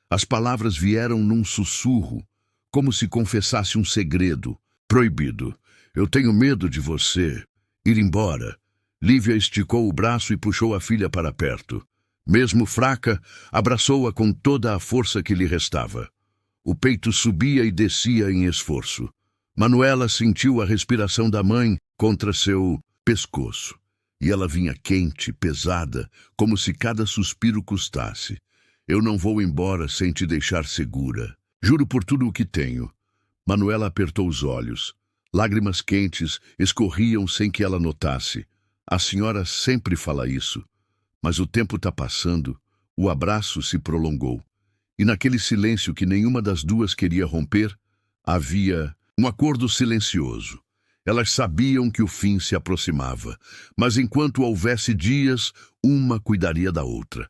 As palavras vieram num sussurro, como se confessasse um segredo. Proibido. Eu tenho medo de você. Ir embora. Lívia esticou o braço e puxou a filha para perto. Mesmo fraca, abraçou-a com toda a força que lhe restava. O peito subia e descia em esforço. Manuela sentiu a respiração da mãe contra seu pescoço. E ela vinha quente, pesada, como se cada suspiro custasse. Eu não vou embora sem te deixar segura. Juro por tudo o que tenho. Manuela apertou os olhos. Lágrimas quentes escorriam sem que ela notasse. A senhora sempre fala isso. Mas o tempo está passando. O abraço se prolongou. E naquele silêncio que nenhuma das duas queria romper, havia um acordo silencioso. Elas sabiam que o fim se aproximava, mas enquanto houvesse dias, uma cuidaria da outra.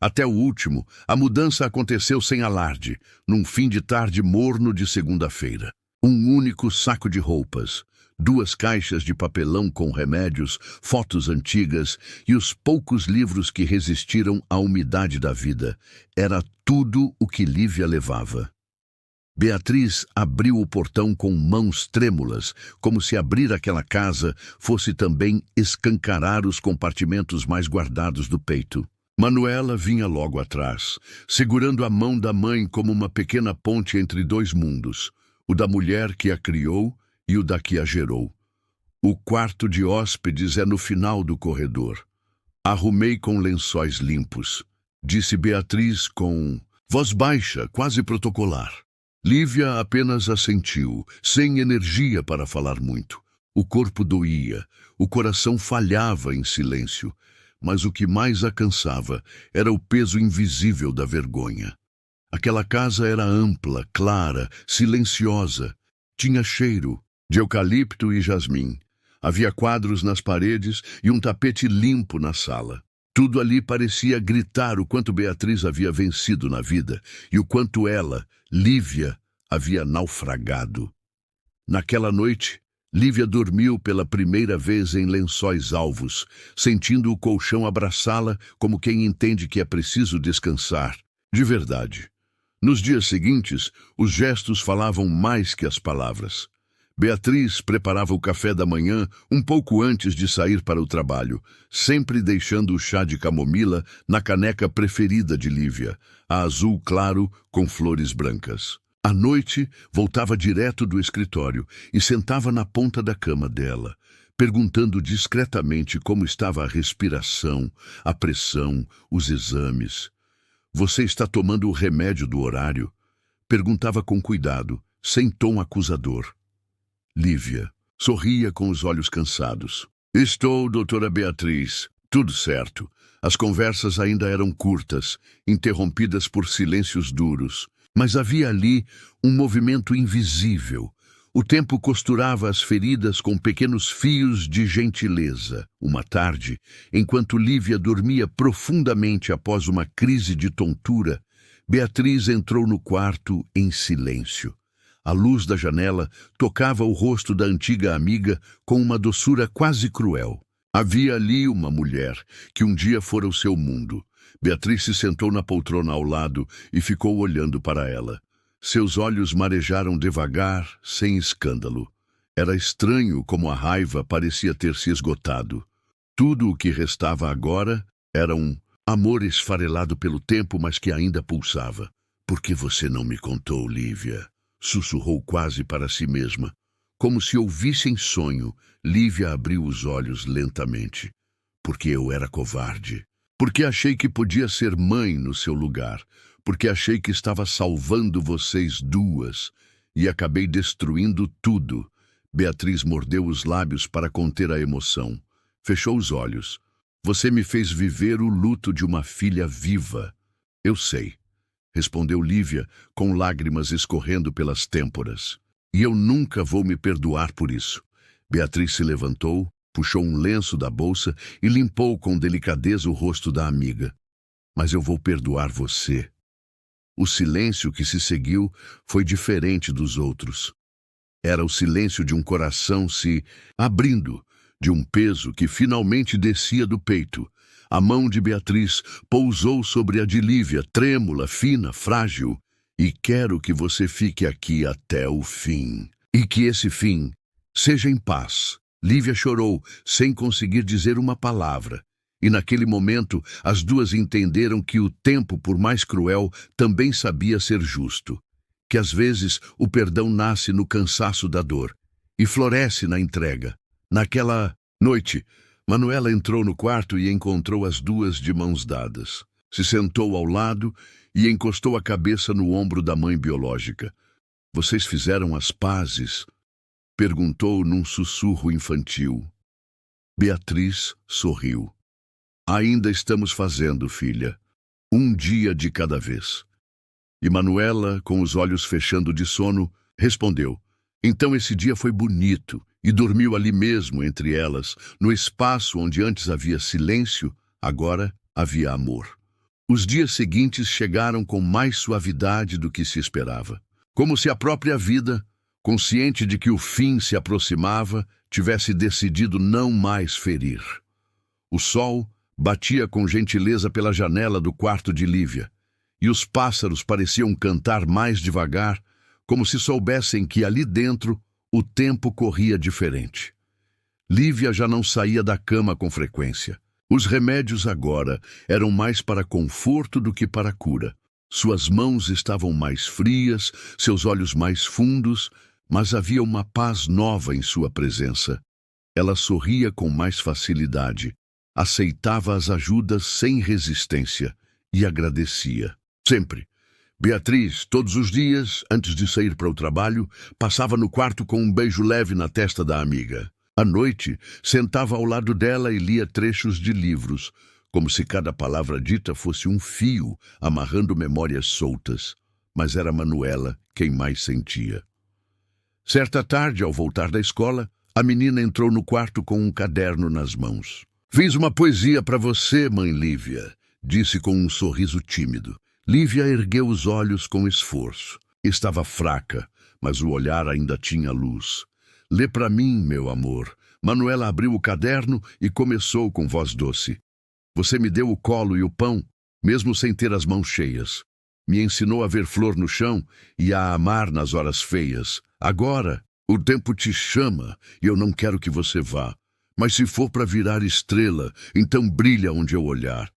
Até o último, a mudança aconteceu sem alarde, num fim de tarde morno de segunda-feira. Um único saco de roupas, 2 caixas de papelão com remédios, fotos antigas e os poucos livros que resistiram à umidade da vida. Era tudo o que Lívia levava. Beatriz abriu o portão com mãos trêmulas, como se abrir aquela casa fosse também escancarar os compartimentos mais guardados do peito. Manuela vinha logo atrás, segurando a mão da mãe como uma pequena ponte entre 2 mundos, o da mulher que a criou e o da que a gerou. O quarto de hóspedes é no final do corredor. Arrumei com lençóis limpos, disse Beatriz com voz baixa, quase protocolar. Lívia apenas assentiu, sem energia para falar muito. O corpo doía, o coração falhava em silêncio, mas o que mais a cansava era o peso invisível da vergonha. Aquela casa era ampla, clara, silenciosa. Tinha cheiro de eucalipto e jasmim. Havia quadros nas paredes e um tapete limpo na sala. Tudo ali parecia gritar o quanto Beatriz havia vencido na vida e o quanto ela, Lívia, havia naufragado. Naquela noite, Lívia dormiu pela primeira vez em lençóis alvos, sentindo o colchão abraçá-la como quem entende que é preciso descansar. De verdade. Nos dias seguintes, os gestos falavam mais que as palavras. Beatriz preparava o café da manhã um pouco antes de sair para o trabalho, sempre deixando o chá de camomila na caneca preferida de Lívia, a azul claro com flores brancas. À noite, voltava direto do escritório e sentava na ponta da cama dela, perguntando discretamente como estava a respiração, a pressão, os exames. Você está tomando o remédio do horário? Perguntava com cuidado, sem tom acusador. Lívia sorria com os olhos cansados. Estou, doutora Beatriz. Tudo certo. As conversas ainda eram curtas, interrompidas por silêncios duros. Mas havia ali um movimento invisível. O tempo costurava as feridas com pequenos fios de gentileza. Uma tarde, enquanto Lívia dormia profundamente após uma crise de tontura, Beatriz entrou no quarto em silêncio. A luz da janela tocava o rosto da antiga amiga com uma doçura quase cruel. Havia ali uma mulher que um dia fora o seu mundo. Beatriz se sentou na poltrona ao lado e ficou olhando para ela. Seus olhos marejaram devagar, sem escândalo. Era estranho como a raiva parecia ter se esgotado. Tudo o que restava agora era um amor esfarelado pelo tempo, mas que ainda pulsava. Por que você não me contou, Lívia? Sussurrou quase para si mesma. Como se ouvisse em sonho, Lívia abriu os olhos lentamente. Porque eu era covarde. Porque achei que podia ser mãe no seu lugar. Porque achei que estava salvando vocês duas. E acabei destruindo tudo. Beatriz mordeu os lábios para conter a emoção. Fechou os olhos. Você me fez viver o luto de uma filha viva. Eu sei, respondeu Lívia, com lágrimas escorrendo pelas têmporas. E eu nunca vou me perdoar por isso. Beatriz se levantou, puxou um lenço da bolsa e limpou com delicadeza o rosto da amiga. Mas eu vou perdoar você. O silêncio que se seguiu foi diferente dos outros. Era o silêncio de um coração se abrindo, de um peso que finalmente descia do peito. A mão de Beatriz pousou sobre a de Lívia, trêmula, fina, frágil. E quero que você fique aqui até o fim. E que esse fim seja em paz. Lívia chorou, sem conseguir dizer uma palavra. E naquele momento, as duas entenderam que o tempo, por mais cruel, também sabia ser justo. Que às vezes o perdão nasce no cansaço da dor e floresce na entrega. Naquela noite, Manuela entrou no quarto e encontrou as duas de mãos dadas. Se sentou ao lado e encostou a cabeça no ombro da mãe biológica. "Vocês fizeram as pazes?" perguntou num sussurro infantil. Beatriz sorriu. "Ainda estamos fazendo, filha. Um dia de cada vez." E Manuela, com os olhos fechando de sono, respondeu: "Então esse dia foi bonito." E dormiu ali mesmo entre elas, no espaço onde antes havia silêncio, agora havia amor. Os dias seguintes chegaram com mais suavidade do que se esperava. Como se a própria vida, consciente de que o fim se aproximava, tivesse decidido não mais ferir. O sol batia com gentileza pela janela do quarto de Lívia, e os pássaros pareciam cantar mais devagar, como se soubessem que ali dentro o tempo corria diferente. Lívia já não saía da cama com frequência. Os remédios agora eram mais para conforto do que para cura. Suas mãos estavam mais frias, seus olhos mais fundos, mas havia uma paz nova em sua presença. Ela sorria com mais facilidade, aceitava as ajudas sem resistência e agradecia. Sempre. Beatriz, todos os dias, antes de sair para o trabalho, passava no quarto com um beijo leve na testa da amiga. À noite, sentava ao lado dela e lia trechos de livros, como se cada palavra dita fosse um fio, amarrando memórias soltas. Mas era Manuela quem mais sentia. Certa tarde, ao voltar da escola, a menina entrou no quarto com um caderno nas mãos. "Fiz uma poesia para você, mãe Lívia", disse com um sorriso tímido. Lívia ergueu os olhos com esforço. Estava fraca, mas o olhar ainda tinha luz. "Lê para mim, meu amor." Manuela abriu o caderno e começou com voz doce. "Você me deu o colo e o pão, mesmo sem ter as mãos cheias. Me ensinou a ver flor no chão e a amar nas horas feias. Agora, o tempo te chama e eu não quero que você vá. Mas se for para virar estrela, então brilha onde eu olhar."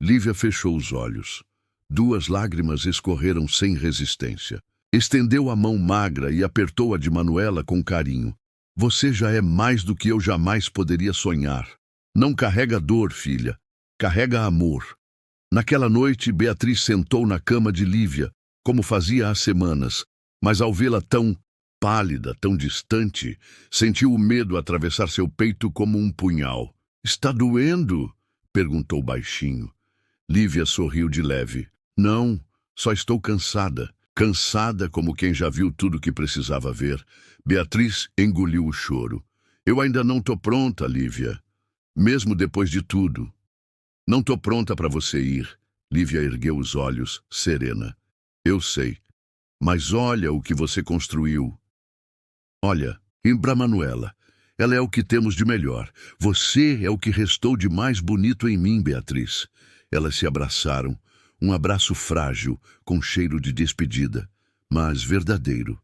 Lívia fechou os olhos. 2 lágrimas escorreram sem resistência. Estendeu a mão magra e apertou-a de Manuela com carinho. "Você já é mais do que eu jamais poderia sonhar. Não carrega dor, filha. Carrega amor." Naquela noite, Beatriz sentou na cama de Lívia, como fazia há semanas, mas ao vê-la tão pálida, tão distante, sentiu o medo atravessar seu peito como um punhal. "Está doendo?" perguntou baixinho. Lívia sorriu de leve. "Não, só estou cansada." Cansada como quem já viu tudo o que precisava ver. Beatriz engoliu o choro. "Eu ainda não tô pronta, Lívia. Mesmo depois de tudo. Não tô pronta para você ir." Lívia ergueu os olhos, serena. "Eu sei. Mas olha o que você construiu." "Olha, para Manuela. Ela é o que temos de melhor. Você é o que restou de mais bonito em mim, Beatriz." Elas se abraçaram. Um abraço frágil, com cheiro de despedida, mas verdadeiro.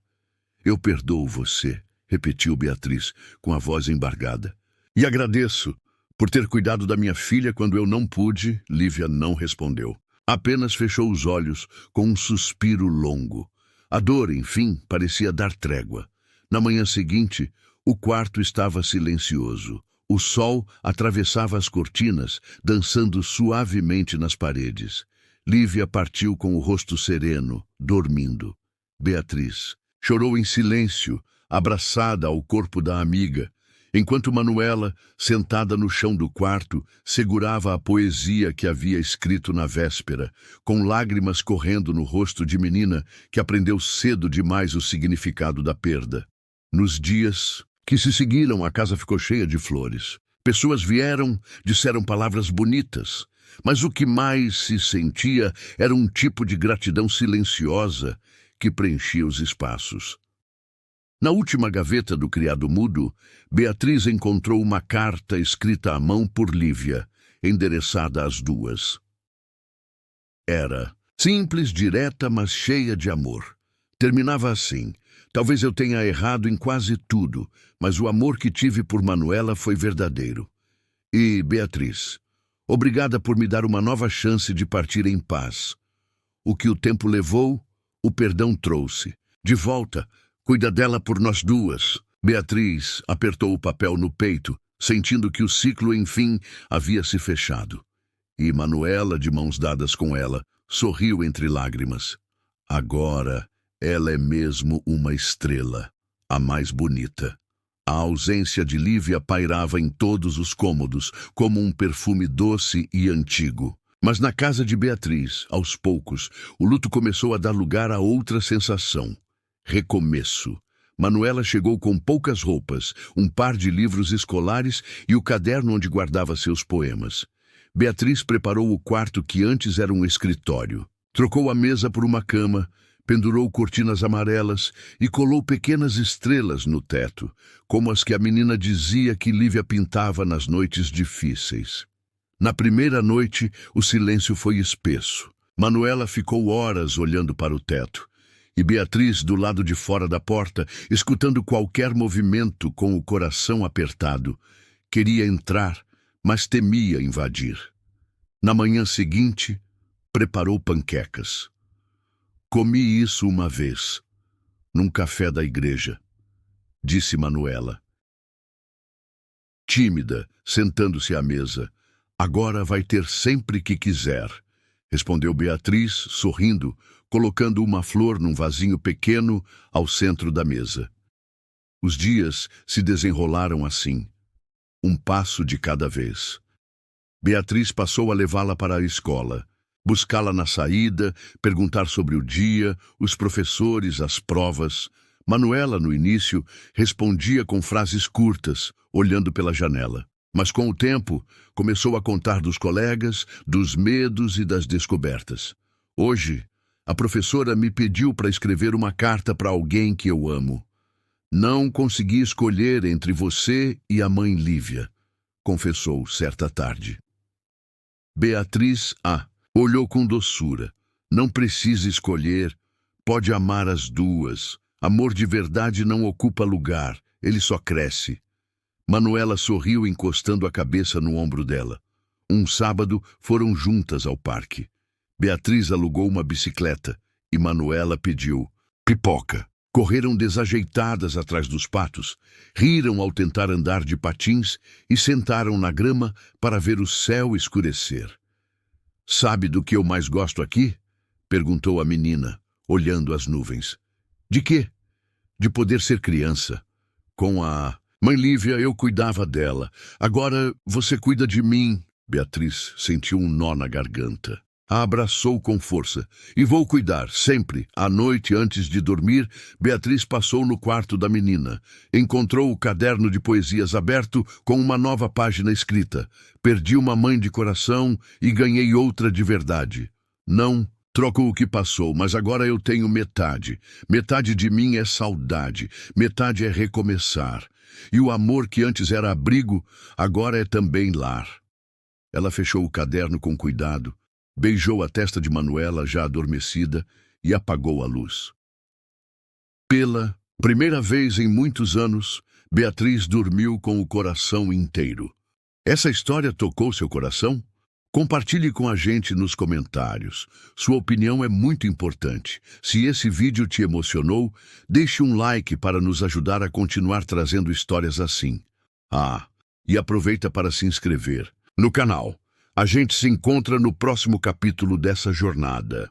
"Eu perdoo você", repetiu Beatriz, com a voz embargada. "E agradeço por ter cuidado da minha filha quando eu não pude." Lívia não respondeu. Apenas fechou os olhos com um suspiro longo. A dor, enfim, parecia dar trégua. Na manhã seguinte, o quarto estava silencioso. O sol atravessava as cortinas, dançando suavemente nas paredes. Lívia partiu com o rosto sereno, dormindo. Beatriz chorou em silêncio, abraçada ao corpo da amiga, enquanto Manuela, sentada no chão do quarto, segurava a poesia que havia escrito na véspera, com lágrimas correndo no rosto de menina que aprendeu cedo demais o significado da perda. Nos dias que se seguiram, a casa ficou cheia de flores. Pessoas vieram, disseram palavras bonitas, mas o que mais se sentia era um tipo de gratidão silenciosa que preenchia os espaços. Na última gaveta do criado mudo, Beatriz encontrou uma carta escrita à mão por Lívia, endereçada às duas. Era simples, direta, mas cheia de amor. Terminava assim: "Talvez eu tenha errado em quase tudo, mas o amor que tive por Manuela foi verdadeiro. E, Beatriz, Obrigada por me dar uma nova chance de partir em paz. O que o tempo levou, o perdão trouxe. De volta, cuida dela por nós duas. Beatriz apertou o papel no peito, sentindo que o ciclo, enfim, havia se fechado. E Manuela, de mãos dadas com ela, sorriu entre lágrimas. Agora, ela é mesmo uma estrela, a mais bonita. A ausência de Lívia pairava em todos os cômodos, como um perfume doce e antigo. Mas na casa de Beatriz, aos poucos, o luto começou a dar lugar a outra sensação. Recomeço. Manuela chegou com poucas roupas, um par de livros escolares e o caderno onde guardava seus poemas. Beatriz preparou o quarto que antes era um escritório. Trocou a mesa por uma cama, pendurou cortinas amarelas e colou pequenas estrelas no teto, como as que a menina dizia que Lívia pintava nas noites difíceis. Na primeira noite, o silêncio foi espesso. Manuela ficou horas olhando para o teto, e Beatriz, do lado de fora da porta, escutando qualquer movimento com o coração apertado. Queria entrar, mas temia invadir. Na manhã seguinte, preparou panquecas. Comi isso uma vez, num café da igreja, disse Manuela. Tímida, sentando-se à mesa. Agora vai ter sempre que quiser, respondeu Beatriz, sorrindo, colocando uma flor num vasinho pequeno ao centro da mesa. Os dias se desenrolaram assim, um passo de cada vez. Beatriz passou a levá-la para a escola, buscá-la na saída, perguntar sobre o dia, os professores, as provas. Manuela, no início, respondia com frases curtas, olhando pela janela. Mas com o tempo, começou a contar dos colegas, dos medos e das descobertas. Hoje, a professora me pediu para escrever uma carta para alguém que eu amo. Não consegui escolher entre você e a mãe Lívia, confessou certa tarde. Beatriz olhou com doçura. Não precisa escolher, pode amar as duas. Amor de verdade não ocupa lugar, ele só cresce. Manuela sorriu encostando a cabeça no ombro dela. Um sábado foram juntas ao parque. Beatriz alugou uma bicicleta e Manuela pediu pipoca. Correram desajeitadas atrás dos patos, riram ao tentar andar de patins e sentaram na grama para ver o céu escurecer. Sabe do que eu mais gosto aqui? Perguntou a menina, olhando as nuvens. De quê? De poder ser criança. Com a mãe Lívia eu cuidava dela. Agora você cuida de mim. Beatriz sentiu um nó na garganta. A abraçou com força. E vou cuidar, sempre. À noite, antes de dormir, Beatriz passou no quarto da menina. Encontrou o caderno de poesias aberto com uma nova página escrita. Perdi uma mãe de coração e ganhei outra de verdade. Não troco o que passou, mas agora eu tenho metade. Metade de mim é saudade, metade é recomeçar. E o amor que antes era abrigo, agora é também lar. Ela fechou o caderno com cuidado, beijou a testa de Manuela, já adormecida, e apagou a luz. Pela primeira vez em muitos anos, Beatriz dormiu com o coração inteiro. Essa história tocou seu coração? Compartilhe com a gente nos comentários. Sua opinião é muito importante. Se esse vídeo te emocionou, deixe um like para nos ajudar a continuar trazendo histórias assim. E aproveita para se inscrever no canal. A gente se encontra no próximo capítulo dessa jornada.